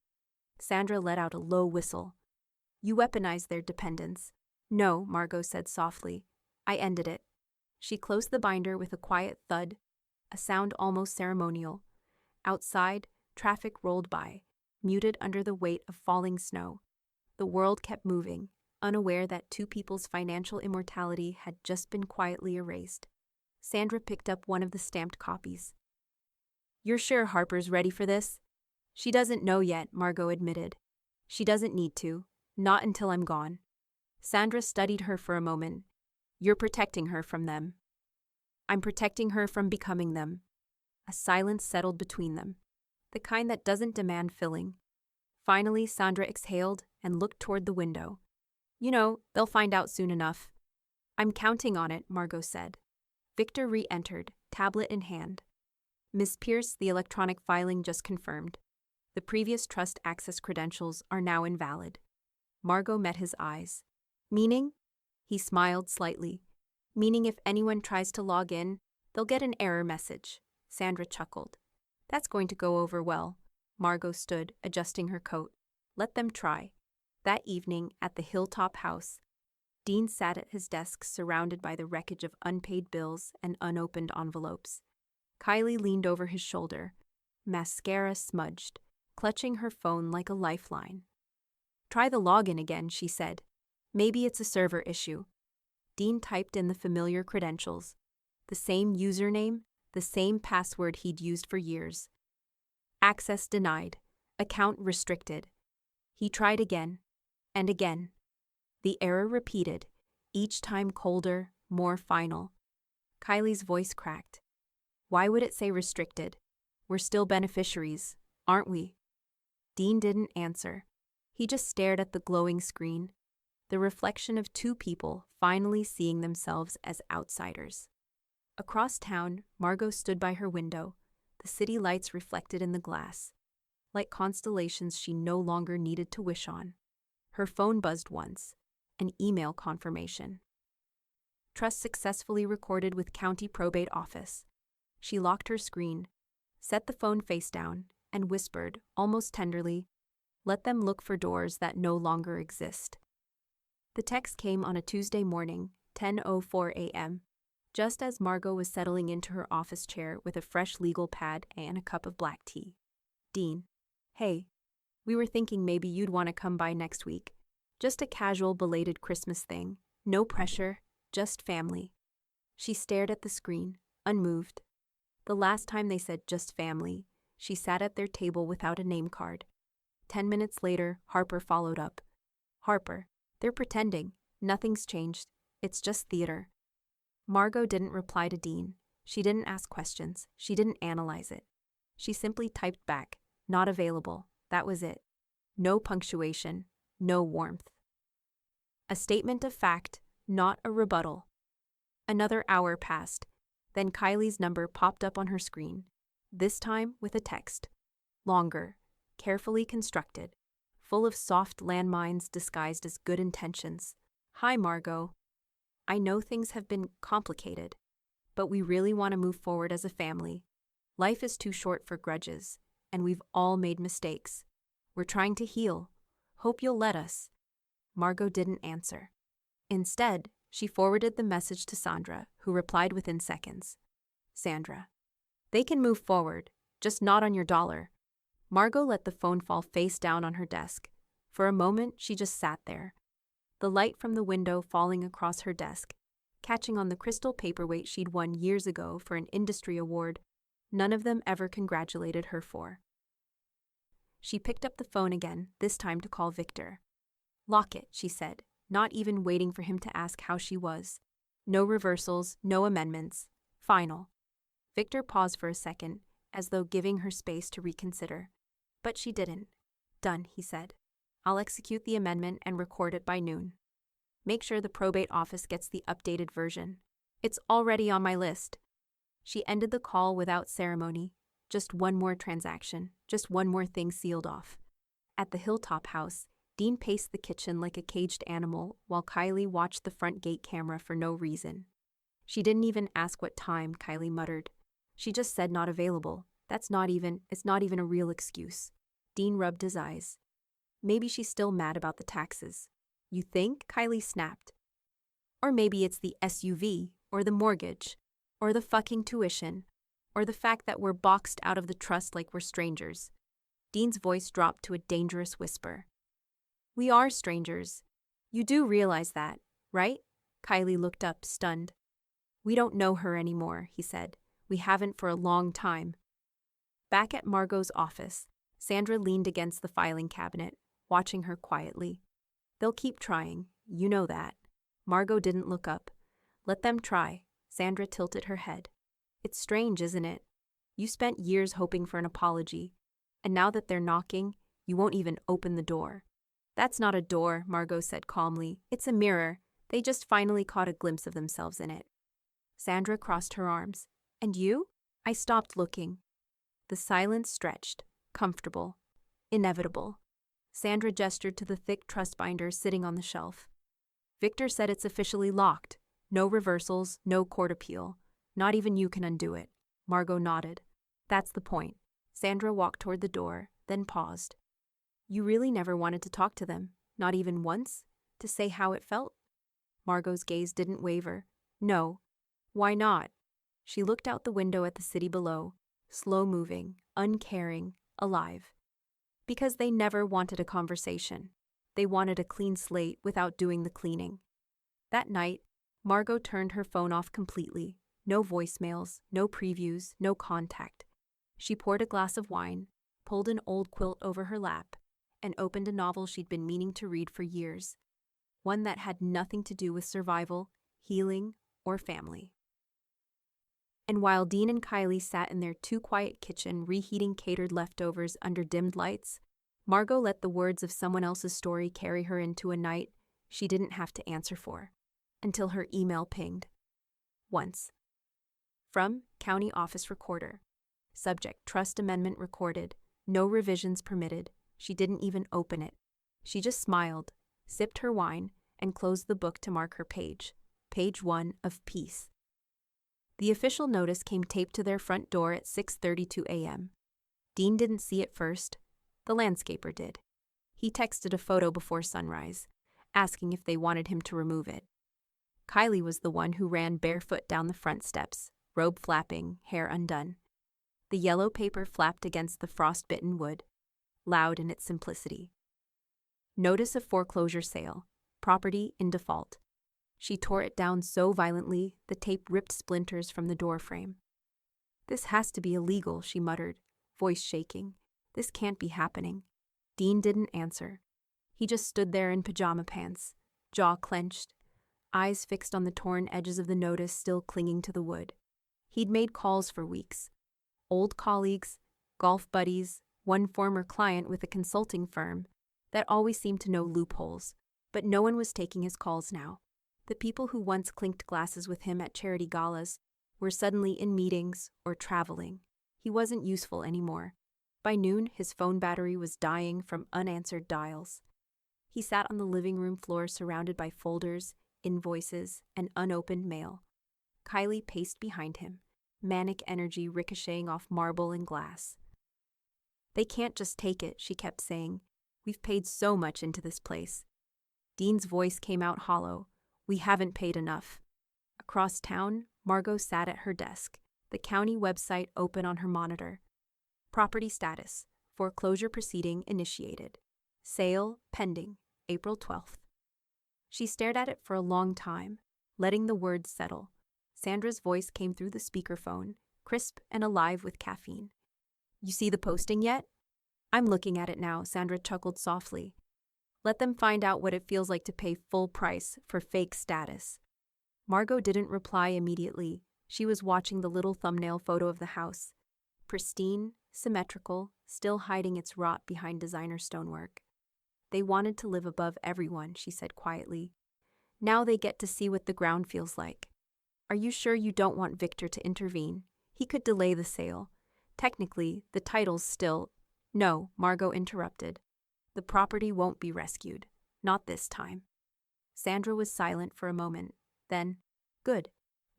Sandra let out a low whistle. You weaponized their dependence. No, Margot said softly. I ended it. She closed the binder with a quiet thud, a sound almost ceremonial. Outside, traffic rolled by, muted under the weight of falling snow. The world kept moving, unaware that two people's financial immortality had just been quietly erased. Sandra picked up one of the stamped copies. You're sure Harper's ready for this? She doesn't know yet, Margot admitted. She doesn't need to. Not until I'm gone. Sandra studied her for a moment. You're protecting her from them. I'm protecting her from becoming them. A silence settled between them, the kind that doesn't demand filling. Finally, Sandra exhaled and looked toward the window. You know, they'll find out soon enough. I'm counting on it, Margot said. Victor re-entered, tablet in hand. Miss Pierce, the electronic filing just confirmed. The previous trust access credentials are now invalid. Margot met his eyes. Meaning? He smiled slightly. Meaning if anyone tries to log in, they'll get an error message. Sandra chuckled. That's going to go over well. Margot stood, adjusting her coat. Let them try. That evening, at the Hilltop House, Dean sat at his desk surrounded by the wreckage of unpaid bills and unopened envelopes. Kylie leaned over his shoulder, mascara smudged, clutching her phone like a lifeline. Try the login again, she said. Maybe it's a server issue. Dean typed in the familiar credentials. The same username, the same password he'd used for years. Access denied. Account restricted. He tried again, and again. The error repeated, each time colder, more final. Kylie's voice cracked. Why would it say restricted? We're still beneficiaries, aren't we? Dean didn't answer. He just stared at the glowing screen, the reflection of two people finally seeing themselves as outsiders. Across town, Margot stood by her window, the city lights reflected in the glass, like constellations she no longer needed to wish on. Her phone buzzed once, an email confirmation. Trust successfully recorded with County Probate Office. She locked her screen, set the phone face down, and whispered, almost tenderly, let them look for doors that no longer exist. The text came on a Tuesday morning, 10:04 a.m., just as Margot was settling into her office chair with a fresh legal pad and a cup of black tea. Dean. Hey. We were thinking maybe you'd want to come by next week. Just a casual belated Christmas thing. No pressure, just family. She stared at the screen, unmoved. The last time they said just family, she sat at their table without a name card. 10 minutes later, Harper followed up. Harper, they're pretending. Nothing's changed. It's just theater. Margot didn't reply to Dean. She didn't ask questions. She didn't analyze it. She simply typed back, not available. That was it. No punctuation, no warmth. A statement of fact, not a rebuttal. Another hour passed. Then Kylie's number popped up on her screen, this time with a text. Longer, carefully constructed, full of soft landmines disguised as good intentions. Hi, Margot. I know things have been complicated, but we really want to move forward as a family. Life is too short for grudges, and we've all made mistakes. We're trying to heal. Hope you'll let us. Margot didn't answer. Instead, she forwarded the message to Sandra, who replied within seconds. Sandra. They can move forward, just not on your dollar. Margot let the phone fall face down on her desk. For a moment, she just sat there, the light from the window falling across her desk, catching on the crystal paperweight she'd won years ago for an industry award none of them ever congratulated her for. She picked up the phone again, this time to call Victor. Lock it, she said, not even waiting for him to ask how she was. No reversals, no amendments. Final. Victor paused for a second, as though giving her space to reconsider. But she didn't. Done, he said. I'll execute the amendment and record it by noon. Make sure the probate office gets the updated version. It's already on my list. She ended the call without ceremony. Just one more transaction, just one more thing sealed off. At the Hilltop House, Dean paced the kitchen like a caged animal while Kylie watched the front gate camera for no reason. She didn't even ask what time, Kylie muttered. She just said not available. It's not even a real excuse. Dean rubbed his eyes. Maybe she's still mad about the taxes. You think? Kylie snapped. Or maybe it's the SUV, or the mortgage, or the fucking tuition, or the fact that we're boxed out of the trust like we're strangers. Dean's voice dropped to a dangerous whisper. We are strangers. You do realize that, right? Kylie looked up, stunned. We don't know her anymore, he said. We haven't for a long time. Back at Margot's office, Sandra leaned against the filing cabinet, watching her quietly. They'll keep trying, you know that. Margot didn't look up. Let them try. Sandra tilted her head. It's strange, isn't it? You spent years hoping for an apology, and now that they're knocking, you won't even open the door. That's not a door, Margot said calmly. It's a mirror. They just finally caught a glimpse of themselves in it. Sandra crossed her arms. And you? I stopped looking. The silence stretched, comfortable, inevitable. Sandra gestured to the thick trust binder sitting on the shelf. Victor said it's officially locked. No reversals, no court appeal. Not even you can undo it. Margot nodded. That's the point. Sandra walked toward the door, then paused. You really never wanted to talk to them, not even once, to say how it felt? Margot's gaze didn't waver. No. Why not? She looked out the window at the city below, slow-moving, uncaring, alive. Because they never wanted a conversation. They wanted a clean slate without doing the cleaning. That night, Margot turned her phone off completely. No voicemails, no previews, no contact. She poured a glass of wine, pulled an old quilt over her lap, and opened a novel she'd been meaning to read for years. One that had nothing to do with survival, healing, or family. And while Dean and Kylie sat in their too-quiet kitchen reheating catered leftovers under dimmed lights, Margot let the words of someone else's story carry her into a night she didn't have to answer for, until her email pinged. Once. From County Office Recorder. Subject: Trust Amendment recorded. No revisions permitted. She didn't even open it. She just smiled, sipped her wine, and closed the book to mark her page. Page 1 of Peace. The official notice came taped to their front door at 6:32 a.m. Dean didn't see it first. The landscaper did. He texted a photo before sunrise, asking if they wanted him to remove it. Kylie was the one who ran barefoot down the front steps, robe flapping, hair undone. The yellow paper flapped against the frost-bitten wood, loud in its simplicity. Notice of foreclosure sale. Property in default. She tore it down so violently, the tape ripped splinters from the door frame. This has to be illegal, she muttered, voice shaking. This can't be happening. Dean didn't answer. He just stood there in pajama pants, jaw clenched, eyes fixed on the torn edges of the notice still clinging to the wood. He'd made calls for weeks. Old colleagues, golf buddies, one former client with a consulting firm that always seemed to know loopholes, but no one was taking his calls now. The people who once clinked glasses with him at charity galas were suddenly in meetings or traveling. He wasn't useful anymore. By noon, his phone battery was dying from unanswered dials. He sat on the living room floor surrounded by folders, invoices, and unopened mail. Kylie paced behind him, manic energy ricocheting off marble and glass. They can't just take it, she kept saying. We've paid so much into this place. Dean's voice came out hollow. We haven't paid enough. Across town, Margot sat at her desk, the county website open on her monitor. Property status. Foreclosure proceeding initiated. Sale pending. April 12th. She stared at it for a long time, letting the words settle. Sandra's voice came through the speakerphone, crisp and alive with caffeine. You see the posting yet? I'm looking at it now, Sandra chuckled softly. Let them find out what it feels like to pay full price for fake status. Margot didn't reply immediately. She was watching the little thumbnail photo of the house. Pristine, symmetrical, still hiding its rot behind designer stonework. They wanted to live above everyone, she said quietly. Now they get to see what the ground feels like. Are you sure you don't want Victor to intervene? He could delay the sale. Technically, the title's still... No, Margot interrupted. The property won't be rescued. Not this time. Sandra was silent for a moment. Then, good.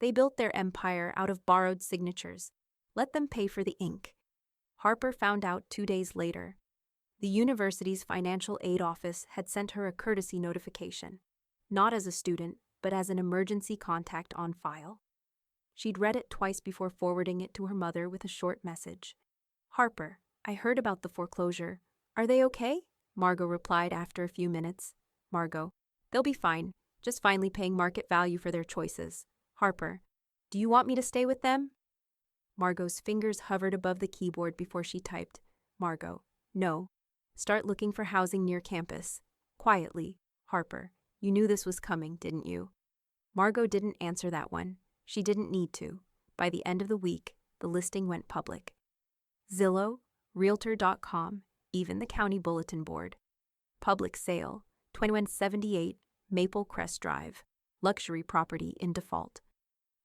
They built their empire out of borrowed signatures. Let them pay for the ink. Harper found out 2 days later. The university's financial aid office had sent her a courtesy notification, not as a student, but as an emergency contact on file. She'd read it twice before forwarding it to her mother with a short message. Harper, I heard about the foreclosure. Are they okay? Margot replied after a few minutes. Margot, they'll be fine, just finally paying market value for their choices. Harper, do you want me to stay with them? Margot's fingers hovered above the keyboard before she typed. Margot, no. Start looking for housing near campus. Quietly. Harper, you knew this was coming, didn't you? Margot didn't answer that one. She didn't need to. By the end of the week, the listing went public. Zillow, Realtor.com, even the county bulletin board. Public sale, 2178 Maple Crest Drive, luxury property in default.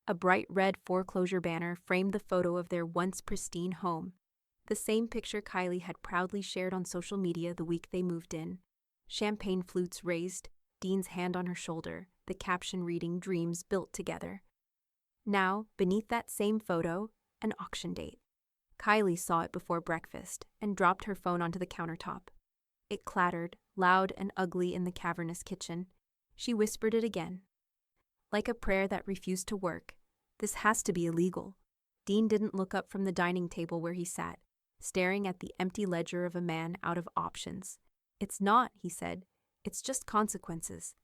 A bright red foreclosure banner framed the photo of their once pristine home, the same picture Kylie had proudly shared on social media the week they moved in. Champagne flutes raised, Dean's hand on her shoulder, the caption reading Dreams Built Together. Now, beneath that same photo, an auction date. Kylie saw it before breakfast and dropped her phone onto the countertop. It clattered, loud and ugly in the cavernous kitchen. She whispered it again. Like a prayer that refused to work, this has to be illegal. Dean didn't look up from the dining table where he sat, staring at the empty ledger of a man out of options. It's not, he said. It's just consequences.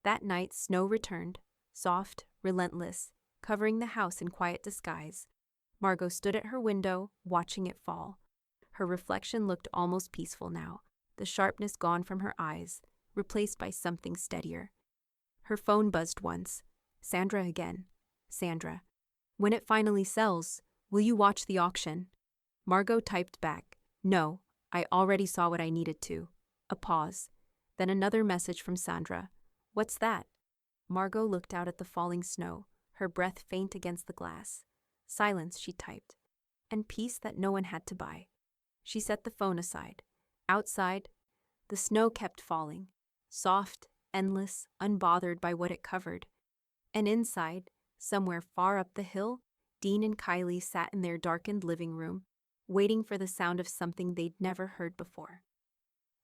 That night, snow returned, soft, relentless, covering the house in quiet disguise. Margot stood at her window, watching it fall. Her reflection looked almost peaceful now, the sharpness gone from her eyes, replaced by something steadier. Her phone buzzed once. Sandra again. Sandra. When it finally sells, will you watch the auction? Margot typed back. No, I already saw what I needed to. A pause. Then another message from Sandra. What's that? Margot looked out at the falling snow, her breath faint against the glass. Silence, she typed. And peace that no one had to buy. She set the phone aside. Outside, the snow kept falling. Soft, endless, unbothered by what it covered. And inside, somewhere far up the hill, Dean and Kylie sat in their darkened living room, waiting for the sound of something they'd never heard before.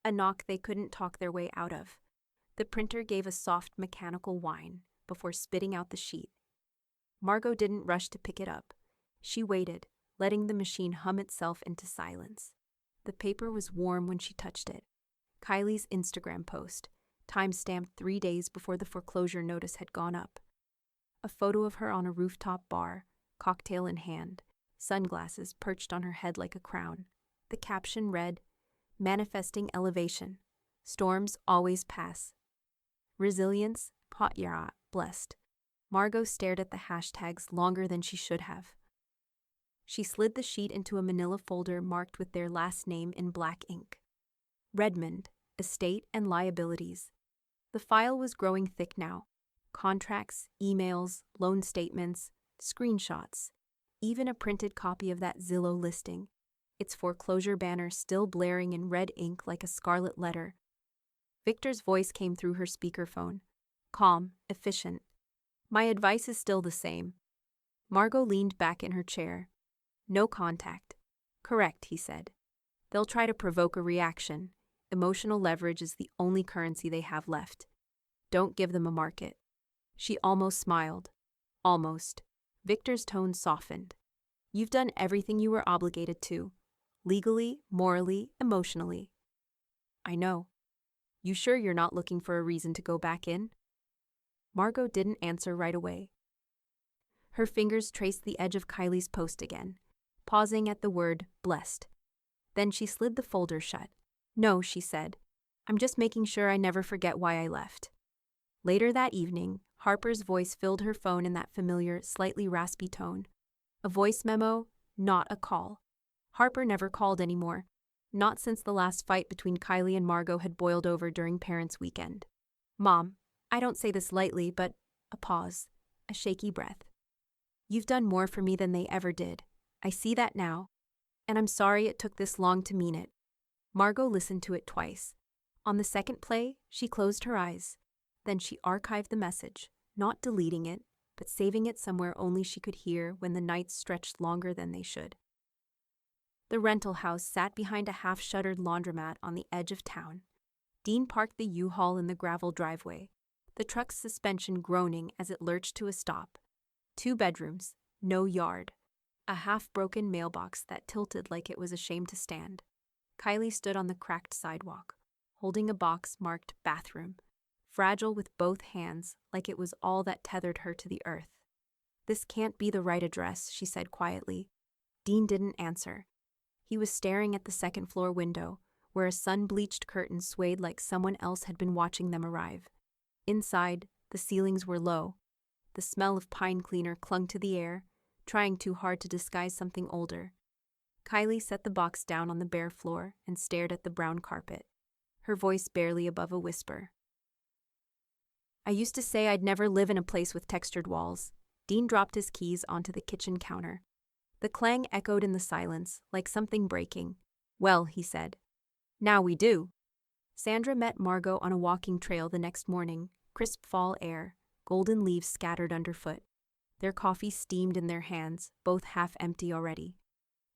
A knock they couldn't talk their way out of. The printer gave a soft mechanical whine before spitting out the sheet. Margot didn't rush to pick it up. She waited, letting the machine hum itself into silence. The paper was warm when she touched it. Kylie's Instagram post, time-stamped 3 days before the foreclosure notice had gone up. A photo of her on a rooftop bar, cocktail in hand, sunglasses perched on her head like a crown. The caption read, Manifesting elevation. Storms always pass. Resilience, Patyara, blessed. Margot stared at the hashtags longer than she should have. She slid the sheet into a manila folder marked with their last name in black ink. Redmond, Estate and Liabilities. The file was growing thick now. Contracts, emails, loan statements, screenshots, even a printed copy of that Zillow listing, its foreclosure banner still blaring in red ink like a scarlet letter. Victor's voice came through her speakerphone. Calm, efficient. My advice is still the same. Margot leaned back in her chair. No contact. Correct, he said. They'll try to provoke a reaction. Emotional leverage is the only currency they have left. Don't give them a market. She almost smiled. Almost. Victor's tone softened. You've done everything you were obligated to. Legally, morally, emotionally. I know. You sure you're not looking for a reason to go back in? Margot didn't answer right away. Her fingers traced the edge of Kylie's post again, pausing at the word blessed. Then she slid the folder shut. No, she said. I'm just making sure I never forget why I left. Later that evening, Harper's voice filled her phone in that familiar, slightly raspy tone. A voice memo, not a call. Harper never called anymore, not since the last fight between Kylie and Margot had boiled over during Parents' Weekend. Mom, I don't say this lightly, but a pause, a shaky breath. You've done more for me than they ever did. I see that now. And I'm sorry it took this long to mean it. Margot listened to it twice. On the second play, she closed her eyes. Then she archived the message, not deleting it, but saving it somewhere only she could hear when the nights stretched longer than they should. The rental house sat behind a half-shuttered laundromat on the edge of town. Dean parked the U-Haul in the gravel driveway, the truck's suspension groaning as it lurched to a stop. 2 bedrooms, no yard. A half-broken mailbox that tilted like it was ashamed to stand. Kylie stood on the cracked sidewalk, holding a box marked bathroom, fragile with both hands like it was all that tethered her to the earth. "This can't be the right address," she said quietly. Dean didn't answer. He was staring at the second-floor window, where a sun-bleached curtain swayed like someone else had been watching them arrive. Inside, the ceilings were low. The smell of pine cleaner clung to the air, trying too hard to disguise something older. Kylie set the box down on the bare floor and stared at the brown carpet, her voice barely above a whisper. "I used to say I'd never live in a place with textured walls." Dean dropped his keys onto the kitchen counter. The clang echoed in the silence, like something breaking. "Well," he said, "now we do." Sandra met Margot on a walking trail the next morning, crisp fall air, golden leaves scattered underfoot. Their coffee steamed in their hands, both half empty already.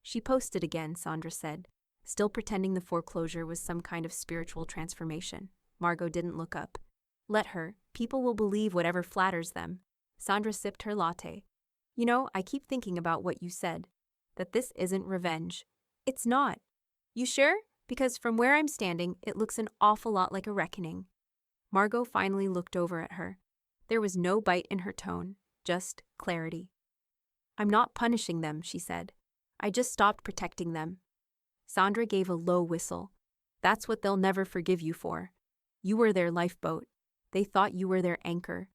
"She posted again," Sandra said, still pretending the foreclosure was some kind of spiritual transformation. Margot didn't look up. "Let her. People will believe whatever flatters them." Sandra sipped her latte. "You know, I keep thinking about what you said, that this isn't revenge." "It's not." "You sure? Because from where I'm standing, it looks an awful lot like a reckoning." Margot finally looked over at her. There was no bite in her tone, just clarity. "I'm not punishing them," she said. "I just stopped protecting them." Sandra gave a low whistle. "That's what they'll never forgive you for. You were their lifeboat. They thought you were their anchor."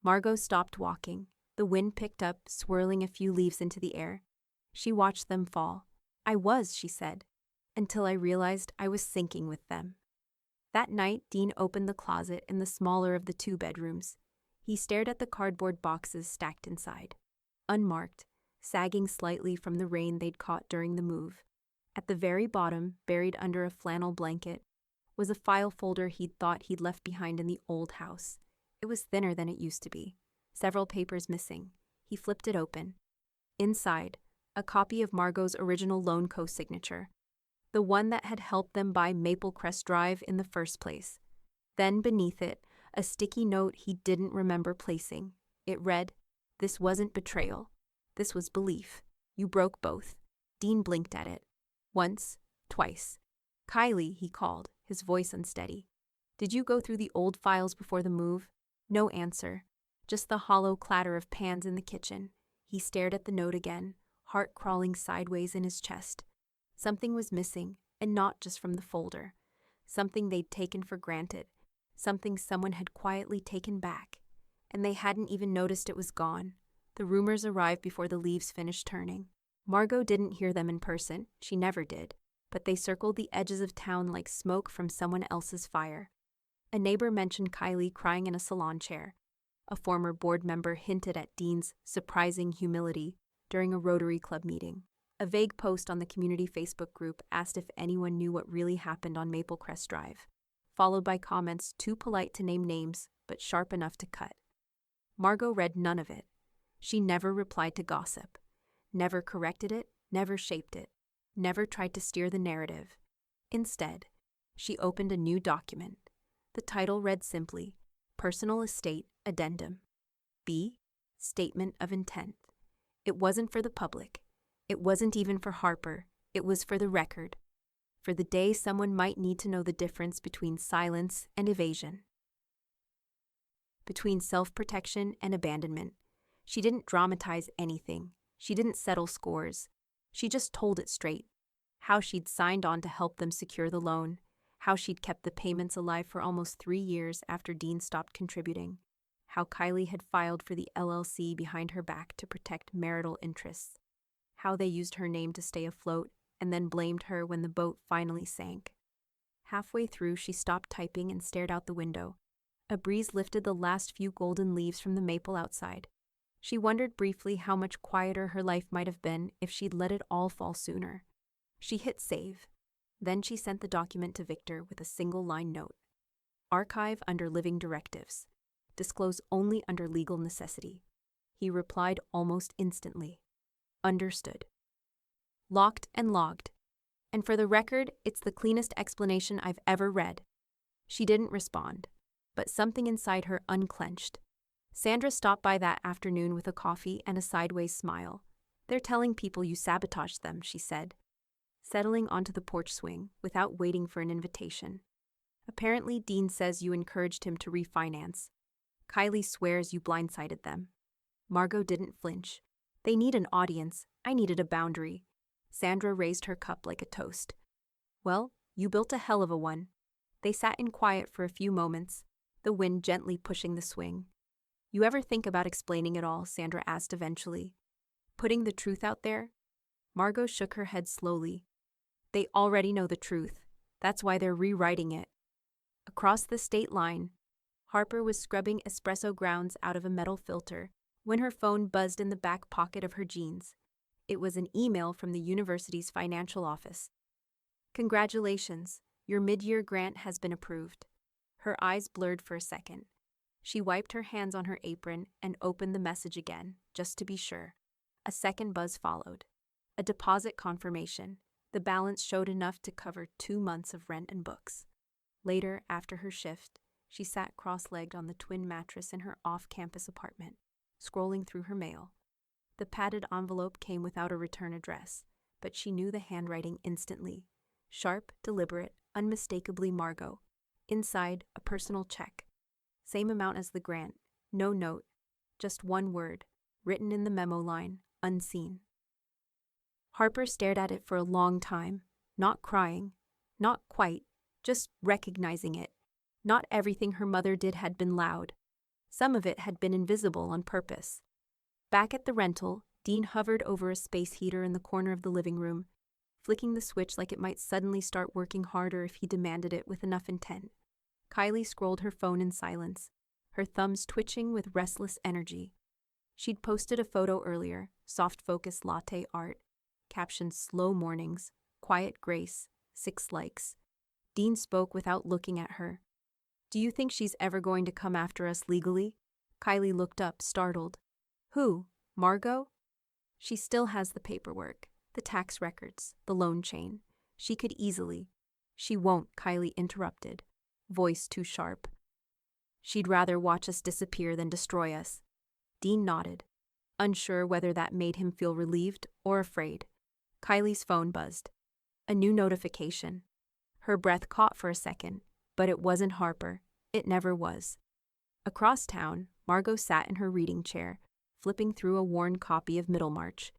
Margot stopped walking. The wind picked up, swirling a few leaves into the air. She watched them fall. "I was," she said, "until I realized I was sinking with them." That night, Dean opened the closet in the smaller of the 2 bedrooms. He stared at the cardboard boxes stacked inside, unmarked, sagging slightly from the rain they'd caught during the move. At the very bottom, buried under a flannel blanket, was a file folder he'd thought he'd left behind in the old house. It was thinner than it used to be, several papers missing. He flipped it open. Inside, a copy of Margot's original loan co-signature, the one that had helped them buy Maple Crest Drive in the first place. Then beneath it, a sticky note he didn't remember placing. It read, "This wasn't betrayal. This was belief. You broke both." Dean blinked at it. Once, twice. "Kylie," he called, his voice unsteady. "Did you go through the old files before the move?" No answer. Just the hollow clatter of pans in the kitchen. He stared at the note again, heart crawling sideways in his chest. Something was missing, and not just from the folder. Something they'd taken for granted. Something someone had quietly taken back. And they hadn't even noticed it was gone. The rumors arrived before the leaves finished turning. Margot didn't hear them in person. She never did. But they circled the edges of town like smoke from someone else's fire. A neighbor mentioned Kylie crying in a salon chair. A former board member hinted at Dean's surprising humility during a Rotary Club meeting. A vague post on the community Facebook group asked if anyone knew what really happened on Maple Crest Drive, followed by comments too polite to name names but sharp enough to cut. Margot read none of it. She never replied to gossip, never corrected it, never shaped it, never tried to steer the narrative. Instead, she opened a new document. The title read simply, Personal Estate Addendum. B. Statement of Intent. It wasn't for the public. It wasn't even for Harper. It was for the record. For the day someone might need to know the difference between silence and evasion. Between self-protection and abandonment. She didn't dramatize anything. She didn't settle scores. She just told it straight. How she'd signed on to help them secure the loan. How she'd kept the payments alive for almost 3 years after Dean stopped contributing. How Kylie had filed for the LLC behind her back to protect marital interests. How they used her name to stay afloat and then blamed her when the boat finally sank. Halfway through, she stopped typing and stared out the window. A breeze lifted the last few golden leaves from the maple outside. She wondered briefly how much quieter her life might have been if she'd let it all fall sooner. She hit save. Then she sent the document to Victor with a single-line note. Archive under living directives. Disclose only under legal necessity. He replied almost instantly. Understood. Locked and logged. And for the record, it's the cleanest explanation I've ever read. She didn't respond, but something inside her unclenched. Sandra stopped by that afternoon with a coffee and a sideways smile. They're telling people you sabotaged them, she said, settling onto the porch swing without waiting for an invitation. Apparently, Dean says you encouraged him to refinance. Kylie swears you blindsided them. Margot didn't flinch. They need an audience. I needed a boundary. Sandra raised her cup like a toast. Well, you built a hell of a one. They sat in quiet for a few moments, the wind gently pushing the swing. You ever think about explaining it all? Sandra asked eventually. Putting the truth out there? Margot shook her head slowly. They already know the truth. That's why they're rewriting it. Across the state line, Harper was scrubbing espresso grounds out of a metal filter when her phone buzzed in the back pocket of her jeans. It was an email from the university's financial office. Congratulations, your mid-year grant has been approved. Her eyes blurred for a second. She wiped her hands on her apron and opened the message again, just to be sure. A second buzz followed. A deposit confirmation. The balance showed enough to cover 2 months of rent and books. Later, after her shift, she sat cross-legged on the twin mattress in her off-campus apartment, scrolling through her mail. The padded envelope came without a return address, but she knew the handwriting instantly. Sharp, deliberate, unmistakably Margot. Inside, a personal check. Same amount as the grant. No note. Just one word, written in the memo line, unseen. Harper stared at it for a long time, not crying, not quite, just recognizing it. Not everything her mother did had been loud. Some of it had been invisible on purpose. Back at the rental, Dean hovered over a space heater in the corner of the living room, flicking the switch like it might suddenly start working harder if he demanded it with enough intent. Kylie scrolled her phone in silence, her thumbs twitching with restless energy. She'd posted a photo earlier, soft focus latte art, captioned slow mornings, quiet grace, 6 likes. Dean spoke without looking at her. Do you think she's ever going to come after us legally? Kylie looked up, startled. Who? Margot? She still has the paperwork, the tax records, the loan chain. She could easily. She won't, Kylie interrupted, voice too sharp. She'd rather watch us disappear than destroy us. Dean nodded, unsure whether that made him feel relieved or afraid. Kylie's phone buzzed. A new notification. Her breath caught for a second, but it wasn't Harper. It never was. Across town, Margot sat in her reading chair, flipping through a worn copy of Middlemarch.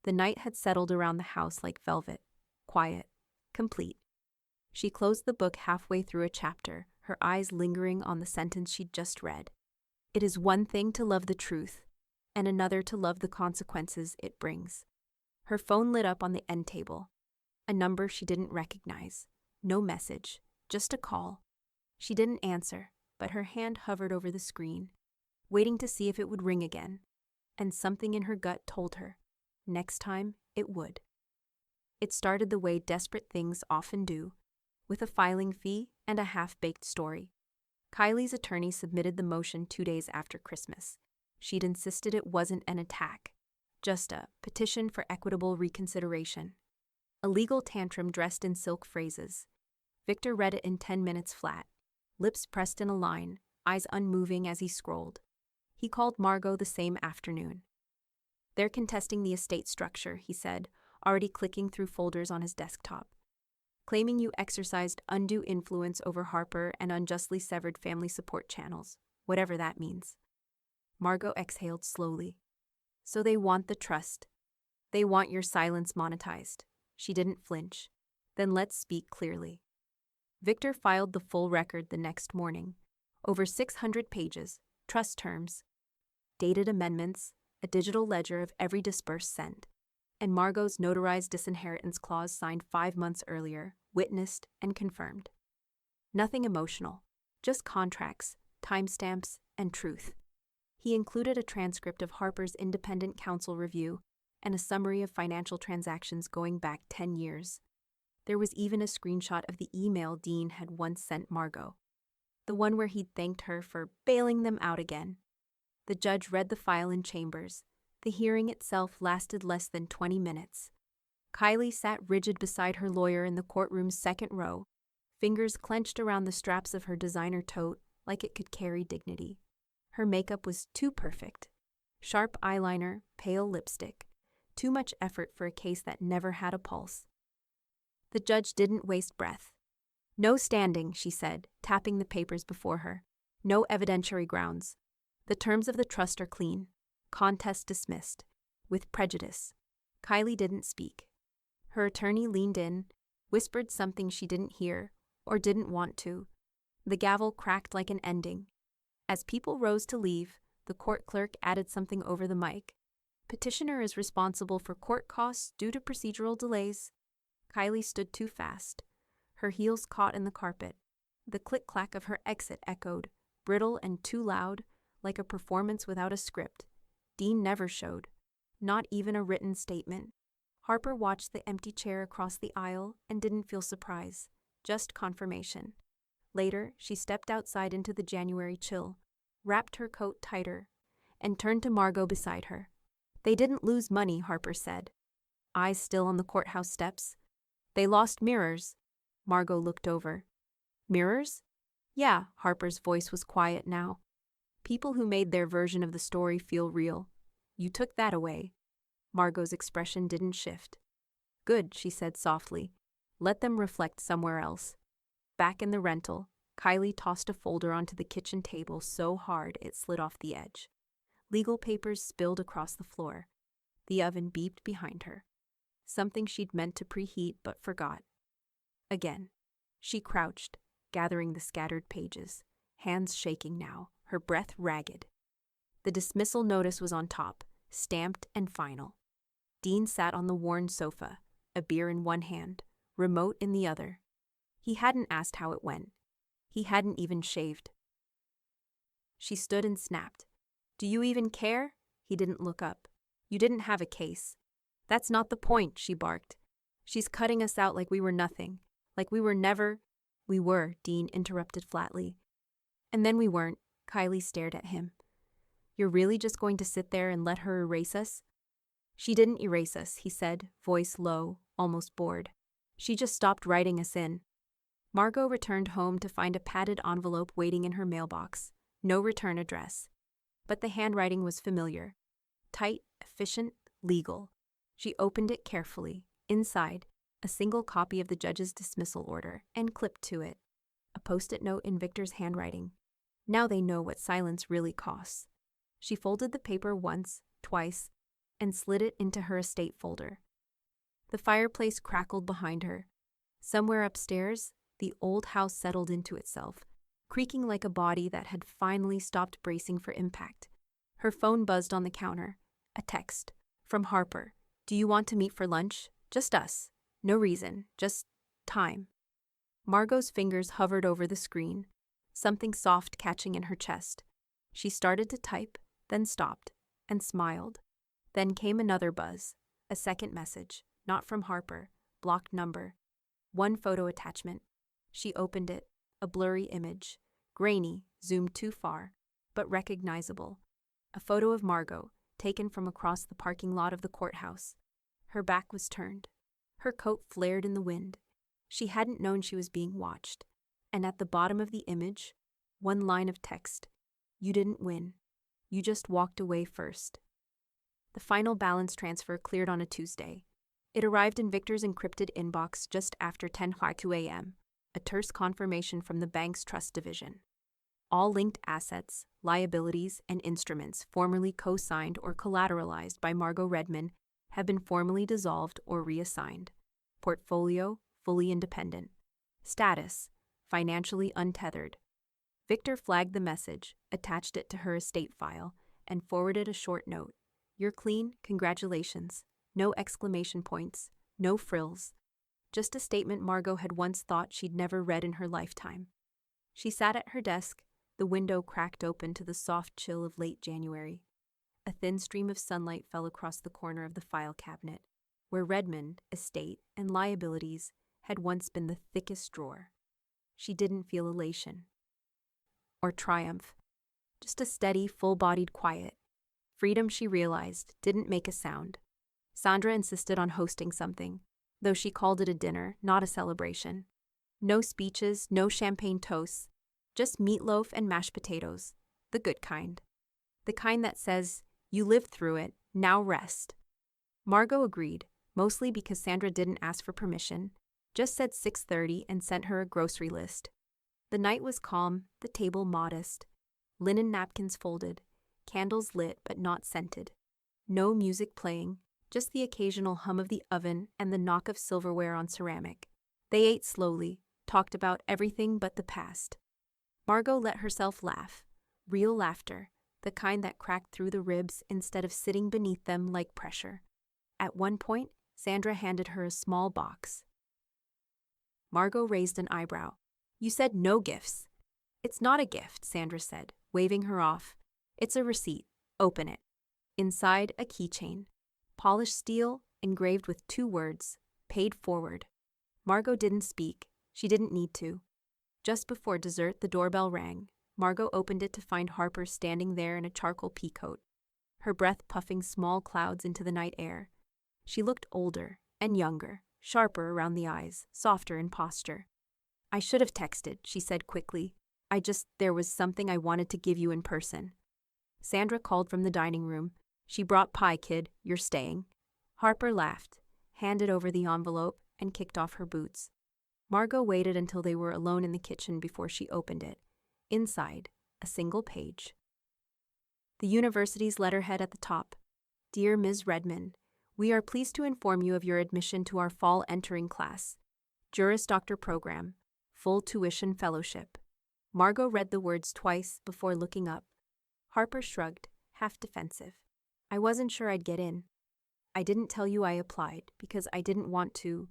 The night had settled around the house like velvet. Quiet. Complete. She closed the book halfway through a chapter, her eyes lingering on the sentence she'd just read. It is one thing to love the truth, and another to love the consequences it brings. Her phone lit up on the end table. A number she didn't recognize. No message, just a call. She didn't answer, but her hand hovered over the screen, waiting to see if it would ring again. And something in her gut told her, next time, it would. It started the way desperate things often do, with a filing fee and a half-baked story. Kylie's attorney submitted the motion 2 days after Christmas. She'd insisted it wasn't an attack, just a petition for equitable reconsideration. A legal tantrum dressed in silk phrases. Victor read it in 10 minutes flat, lips pressed in a line, eyes unmoving as he scrolled. He called Margot the same afternoon. They're contesting the estate structure, he said, already clicking through folders on his desktop. Claiming you exercised undue influence over Harper and unjustly severed family support channels, whatever that means. Margot exhaled slowly. So they want the trust. They want your silence monetized. She didn't flinch. Then let's speak clearly. Victor filed the full record the next morning. Over 600 pages, trust terms, dated amendments, a digital ledger of every disbursed cent, and Margot's notarized disinheritance clause signed 5 months earlier, witnessed and confirmed. Nothing emotional, just contracts, timestamps, and truth. He included a transcript of Harper's independent counsel review and a summary of financial transactions going back 10 years. There was even a screenshot of the email Dean had once sent Margot, the one where he'd thanked her for bailing them out again. The judge read the file in chambers. The hearing itself lasted less than 20 minutes. Kylie sat rigid beside her lawyer in the courtroom's second row, fingers clenched around the straps of her designer tote like it could carry dignity. Her makeup was too perfect. Sharp eyeliner, pale lipstick. Too much effort for a case that never had a pulse. The judge didn't waste breath. "No standing," she said, tapping the papers before her. "No evidentiary grounds. The terms of the trust are clean. Contest dismissed. With prejudice." Kylie didn't speak. Her attorney leaned in, whispered something she didn't hear, or didn't want to. The gavel cracked like an ending. As people rose to leave, the court clerk added something over the mic. "Petitioner is responsible for court costs due to procedural delays." Kylie stood too fast. Her heels caught in the carpet. The click-clack of her exit echoed, brittle and too loud, like a performance without a script. Dean never showed. Not even a written statement. Harper watched the empty chair across the aisle and didn't feel surprise, just confirmation. Later, she stepped outside into the January chill, wrapped her coat tighter, and turned to Margot beside her. "They didn't lose money," Harper said, eyes still on the courthouse steps. "They lost mirrors." Margot looked over. "Mirrors?" "Yeah," Harper's voice was quiet now. "People who made their version of the story feel real. You took that away." Margot's expression didn't shift. "Good," she said softly. "Let them reflect somewhere else." Back in the rental, Kylie tossed a folder onto the kitchen table so hard it slid off the edge. Legal papers spilled across the floor. The oven beeped behind her. Something she'd meant to preheat but forgot. Again. She crouched, gathering the scattered pages, hands shaking now, her breath ragged. The dismissal notice was on top, stamped and final. Dean sat on the worn sofa, a beer in one hand, remote in the other. He hadn't asked how it went. He hadn't even shaved. She stood and snapped. "Do you even care?" He didn't look up. "You didn't have a case." "That's not the point," she barked. "She's cutting us out like we were nothing. Like we were never—" "We were," Dean interrupted flatly. "And then we weren't." Kylie stared at him. "You're really just going to sit there and let her erase us?" "She didn't erase us," he said, voice low, almost bored. "She just stopped writing us in." Margot returned home to find a padded envelope waiting in her mailbox. No return address. But the handwriting was familiar. Tight, efficient, legal. She opened it carefully. Inside, a single copy of the judge's dismissal order, and clipped to it a post-it note in Victor's handwriting. Now they know what silence really costs. She folded the paper once, twice, and slid it into her estate folder. The fireplace crackled behind her. Somewhere upstairs, the old house settled into itself, creaking like a body that had finally stopped bracing for impact. Her phone buzzed on the counter. A text. From Harper. "Do you want to meet for lunch? Just us. No reason. Just time." Margot's fingers hovered over the screen, something soft catching in her chest. She started to type, then stopped, and smiled. Then came another buzz. A second message. Not from Harper. Blocked number. One photo attachment. She opened it. A blurry image. Grainy, zoomed too far, but recognizable. A photo of Margot, taken from across the parking lot of the courthouse. Her back was turned. Her coat flared in the wind. She hadn't known she was being watched. And at the bottom of the image, one line of text. "You didn't win. You just walked away first." The final balance transfer cleared on a Tuesday. It arrived in Victor's encrypted inbox just after 10:02 a.m., a terse confirmation from the bank's trust division. All linked assets, liabilities, and instruments formerly co-signed or collateralized by Margot Redman have been formally dissolved or reassigned. Portfolio, fully independent. Status, financially untethered. Victor flagged the message, attached it to her estate file, and forwarded a short note. "You're clean, congratulations." No exclamation points, no frills. Just a statement Margot had once thought she'd never read in her lifetime. She sat at her desk, the window cracked open to the soft chill of late January. A thin stream of sunlight fell across the corner of the file cabinet, where Redmond, estate, and liabilities had once been the thickest drawer. She didn't feel elation. Or triumph. Just a steady, full-bodied quiet. Freedom, she realized, didn't make a sound. Sandra insisted on hosting something, though she called it a dinner, not a celebration. No speeches, no champagne toasts, just meatloaf and mashed potatoes, the good kind. The kind that says, "You lived through it, now rest." Margot agreed, mostly because Sandra didn't ask for permission, just said 6:30 and sent her a grocery list. The night was calm, the table modest. Linen napkins folded, candles lit but not scented. No music playing, just the occasional hum of the oven and the knock of silverware on ceramic. They ate slowly, talked about everything but the past. Margot let herself laugh, real laughter, the kind that cracked through the ribs instead of sitting beneath them like pressure. At one point, Sandra handed her a small box. Margot raised an eyebrow. "You said no gifts." "It's not a gift," Sandra said, waving her off. "It's a receipt. Open it." Inside, a keychain. Polished steel, engraved with 2 words, "Paid forward." Margot didn't speak. She didn't need to. Just before dessert, the doorbell rang. Margot opened it to find Harper standing there in a charcoal peacoat, her breath puffing small clouds into the night air. She looked older and younger, sharper around the eyes, softer in posture. "I should have texted," she said quickly. There was something I wanted to give you in person." Sandra called from the dining room. "She brought pie, kid. You're staying." Harper laughed, handed over the envelope, and kicked off her boots. Margot waited until they were alone in the kitchen before she opened it. Inside, a single page. The university's letterhead at the top. "Dear Ms. Redmond, we are pleased to inform you of your admission to our fall entering class. Juris Doctor program. Full tuition fellowship." Margot read the words twice before looking up. Harper shrugged, half defensive. "I wasn't sure I'd get in. I didn't tell you I applied because I didn't want to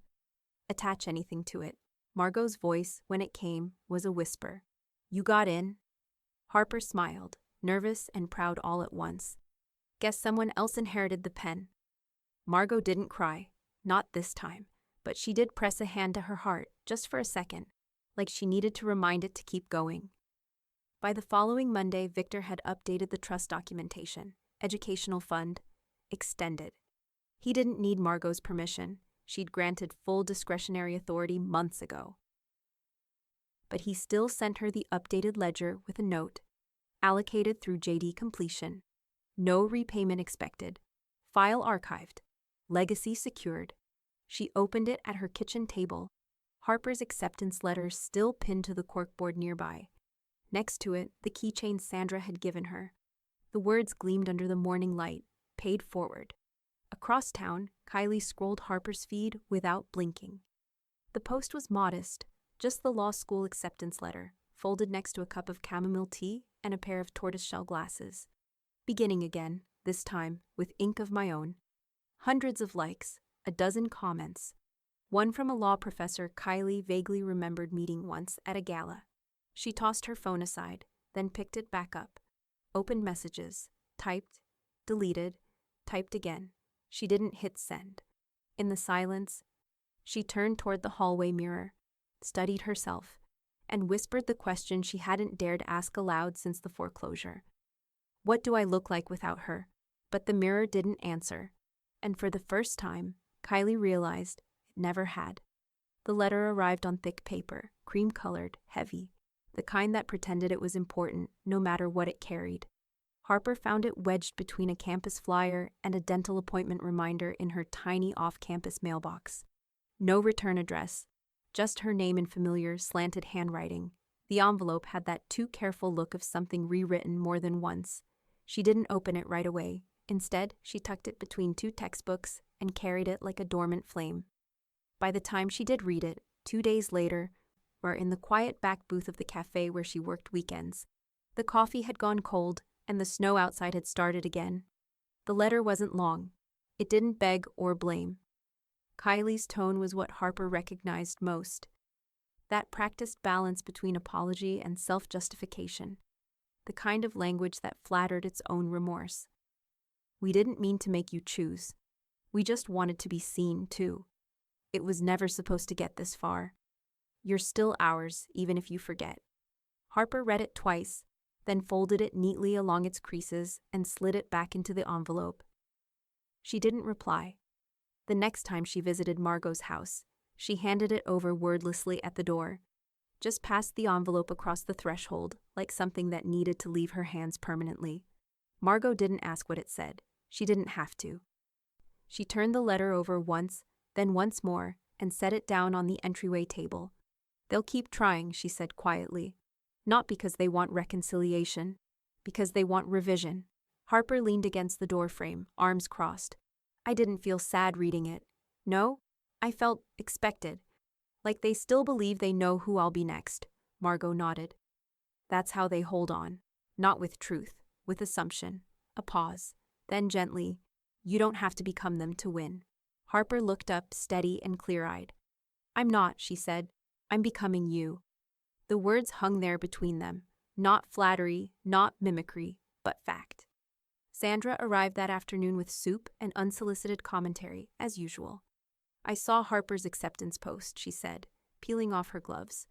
attach anything to it." Margot's voice, when it came, was a whisper. "You got in?" Harper smiled, nervous and proud all at once. "Guess someone else inherited the pen." Margot didn't cry, not this time, but she did press a hand to her heart, just for a second, like she needed to remind it to keep going. By the following Monday, Victor had updated the trust documentation, educational fund, extended. He didn't need Margot's permission. She'd granted full discretionary authority months ago. But he still sent her the updated ledger with a note, allocated through JD completion. No repayment expected. File archived. Legacy secured. She opened it at her kitchen table. Harper's acceptance letter still pinned to the corkboard nearby. Next to it, the keychain Sandra had given her. The words gleamed under the morning light, "Paid forward." Across town, Kylie scrolled Harper's feed without blinking. The post was modest, just the law school acceptance letter, folded next to a cup of chamomile tea and a pair of tortoiseshell glasses. Beginning again, this time with ink of my own. Hundreds of likes, a dozen comments. One from a law professor Kylie vaguely remembered meeting once at a gala. She tossed her phone aside, then picked it back up. Opened messages, typed, deleted, typed again. She didn't hit send. In the silence, she turned toward the hallway mirror, studied herself, and whispered the question she hadn't dared ask aloud since the foreclosure. What do I look like without her? But the mirror didn't answer, and for the first time, Kylie realized it never had. The letter arrived on thick paper, cream-colored, heavy, the kind that pretended it was important no matter what it carried. Harper found it wedged between a campus flyer and a dental appointment reminder in her tiny off-campus mailbox. No return address, just her name in familiar, slanted handwriting. The envelope had that too careful look of something rewritten more than once. She didn't open it right away. Instead, she tucked it between 2 textbooks and carried it like a dormant flame. By the time she did read it, 2 days later, or in the quiet back booth of the cafe where she worked weekends, the coffee had gone cold and the snow outside had started again. The letter wasn't long. It didn't beg or blame. Kylie's tone was what Harper recognized most. That practiced balance between apology and self-justification. The kind of language that flattered its own remorse. "We didn't mean to make you choose. We just wanted to be seen, too. It was never supposed to get this far. You're still ours, even if you forget." Harper read it twice, then folded it neatly along its creases and slid it back into the envelope. She didn't reply. The next time she visited Margot's house, she handed it over wordlessly at the door, just passed the envelope across the threshold like something that needed to leave her hands permanently. Margot didn't ask what it said. She didn't have to. She turned the letter over once, then once more, and set it down on the entryway table. They'll keep trying, she said quietly. Not because they want reconciliation, because they want revision. Harper leaned against the doorframe, arms crossed. I didn't feel sad reading it. No, I felt expected. Like they still believe they know who I'll be next. Margot nodded. That's how they hold on. Not with truth, with assumption. A pause. Then gently, you don't have to become them to win. Harper looked up, steady and clear-eyed. I'm not, she said. I'm becoming you. The words hung there between them. Not flattery, not mimicry, but fact. Sandra arrived that afternoon with soup and unsolicited commentary, as usual. I saw Harper's acceptance post, she said, peeling off her gloves.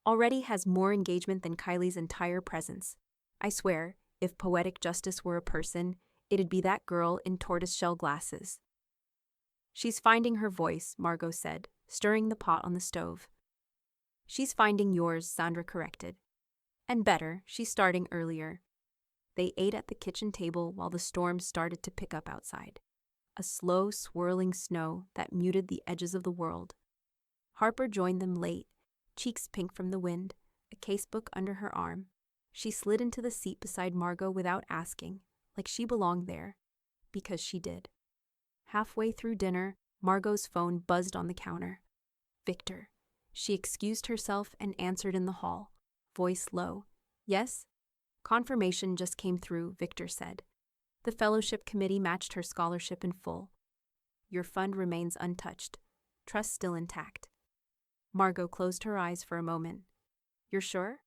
Already has more engagement than Kylie's entire presence. I swear, if poetic justice were a person, it'd be that girl in tortoiseshell glasses. She's finding her voice, Margot said, stirring the pot on the stove. She's finding yours, Sandra corrected. And better, she's starting earlier. They ate at the kitchen table while the storm started to pick up outside. A slow, swirling snow that muted the edges of the world. Harper joined them late, cheeks pink from the wind, a casebook under her arm. She slid into the seat beside Margot without asking, like she belonged there, because she did. Halfway through dinner, Margot's phone buzzed on the counter. Victor. She excused herself and answered in the hall, voice low. Yes? Confirmation just came through, Victor said. The fellowship committee matched her scholarship in full. Your fund remains untouched. Trust still intact. Margot closed her eyes for a moment. You're sure?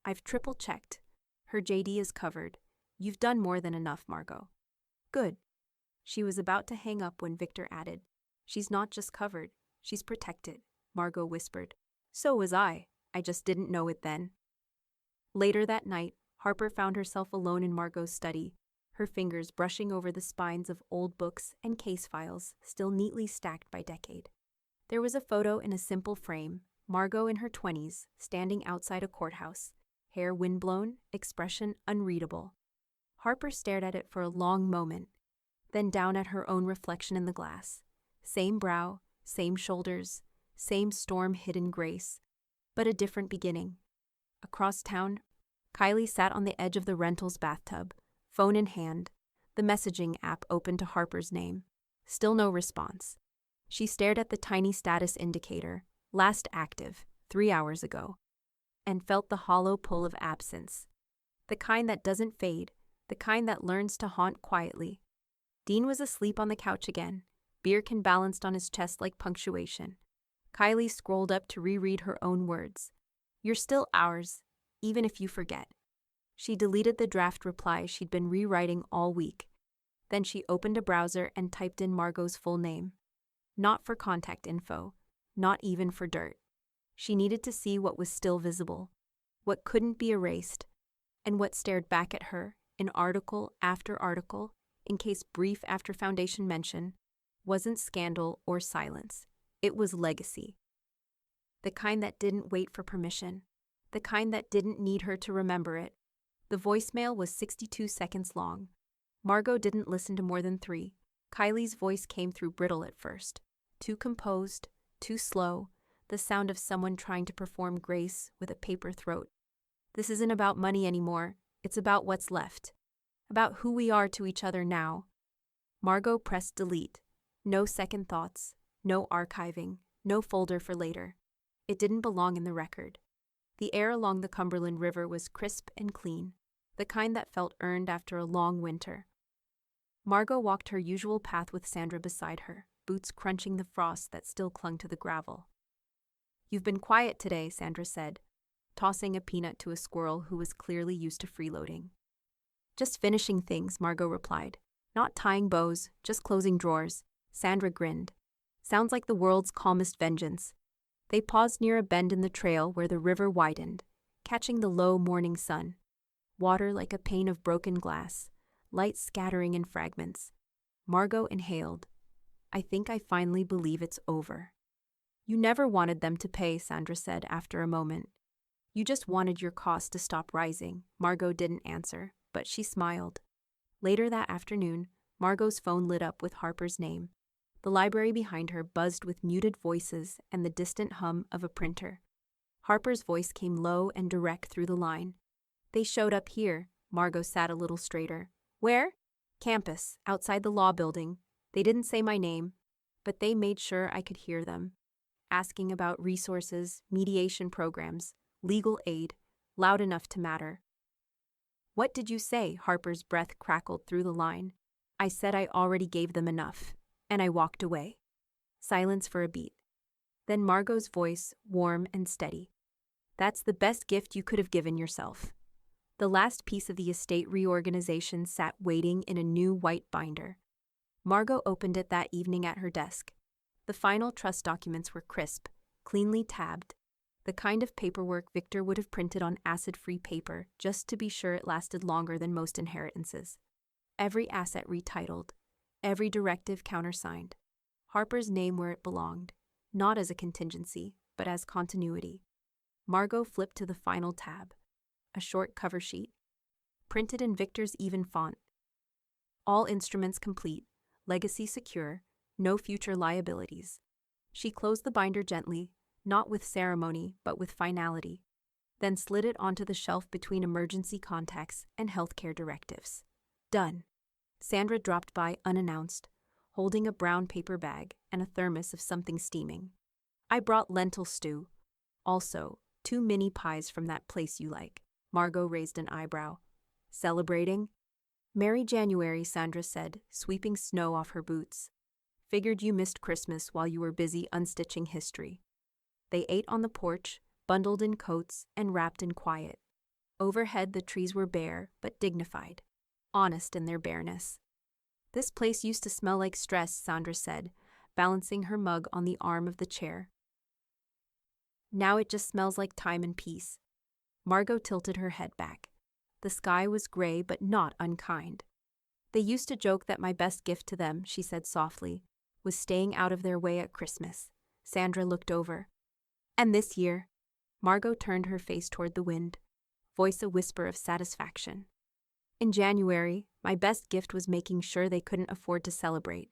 I've triple-checked. Her JD is covered. You've done more than enough, Margot. Good. She was about to hang up when Victor added, She's not just covered, she's protected, Margot whispered. So was I just didn't know it then. Later that night, Harper found herself alone in Margot's study, her fingers brushing over the spines of old books and case files still neatly stacked by decade. There was a photo in a simple frame, Margot in her 20s, standing outside a courthouse, hair windblown, expression unreadable. Harper stared at it for a long moment, then down at her own reflection in the glass. Same brow, same shoulders, same storm-hidden grace, but a different beginning. Across town, Kylie sat on the edge of the rental's bathtub, phone in hand, the messaging app open to Harper's name. Still no response. She stared at the tiny status indicator, last active, 3 hours ago, and felt the hollow pull of absence. The kind that doesn't fade, the kind that learns to haunt quietly. Dean was asleep on the couch again, beer can balanced on his chest like punctuation. Kylie scrolled up to reread her own words. You're still ours, even if you forget. She deleted the draft reply she'd been rewriting all week. Then she opened a browser and typed in Margot's full name. Not for contact info, not even for dirt. She needed to see what was still visible, what couldn't be erased, and what stared back at her in article after article, in case brief after foundation mention, wasn't scandal or silence. It was legacy. The kind that didn't wait for permission. The kind that didn't need her to remember it. The voicemail was 62 seconds long. Margot didn't listen to more than 3. Kylie's voice came through brittle at first. Too composed, too slow, the sound of someone trying to perform grace with a paper throat. This isn't about money anymore. It's about what's left. About who we are to each other now. Margot pressed delete. No second thoughts. No archiving. No folder for later. It didn't belong in the record. The air along the Cumberland River was crisp and clean, the kind that felt earned after a long winter. Margot walked her usual path with Sandra beside her, boots crunching the frost that still clung to the gravel. You've been quiet today, Sandra said, tossing a peanut to a squirrel who was clearly used to freeloading. Just finishing things, Margot replied. Not tying bows, just closing drawers. Sandra grinned. Sounds like the world's calmest vengeance. They paused near a bend in the trail where the river widened, catching the low morning sun. water like a pane of broken glass, light scattering in fragments. Margot inhaled. I think I finally believe it's over. You never wanted them to pay, Sandra said after a moment. You just wanted your costs to stop rising. Margot didn't answer, but she smiled. Later that afternoon, Margot's phone lit up with Harper's name. The library behind her buzzed with muted voices and the distant hum of a printer. Harper's voice came low and direct through the line. They showed up here. Margot sat a little straighter. Where? Campus, outside the law building. They didn't say my name, but they made sure I could hear them. Asking about resources, mediation programs, legal aid, loud enough to matter. What did you say? Harper's breath crackled through the line. I said I already gave them enough, and I walked away. Silence for a beat. Then Margot's voice, warm and steady. That's the best gift you could have given yourself. The last piece of the estate reorganization sat waiting in a new white binder. Margot opened it that evening at her desk. The final trust documents were crisp, cleanly tabbed, the kind of paperwork Victor would have printed on acid-free paper just to be sure it lasted longer than most inheritances. Every asset retitled, every directive countersigned. Harper's name where it belonged, not as a contingency, but as continuity. Margot flipped to the final tab, a short cover sheet, printed in Victor's even font. All instruments complete, legacy secure, no future liabilities. She closed the binder gently, not with ceremony, but with finality, then slid it onto the shelf between emergency contacts and healthcare directives. Done. Sandra dropped by unannounced, holding a brown paper bag and a thermos of something steaming. I brought lentil stew. Also, 2 mini pies from that place you like. Margot raised an eyebrow. Celebrating? Merry January, Sandra said, sweeping snow off her boots. Figured you missed Christmas while you were busy unstitching history. They ate on the porch, bundled in coats and wrapped in quiet. Overhead the trees were bare but dignified, honest in their bareness. This place used to smell like stress, Sandra said, balancing her mug on the arm of the chair. Now it just smells like time and peace. Margot tilted her head back. The sky was gray but not unkind. They used to joke that my best gift to them, she said softly, was staying out of their way at Christmas. Sandra looked over. And this year, Margot turned her face toward the wind, voice a whisper of satisfaction. In January, my best gift was making sure they couldn't afford to celebrate.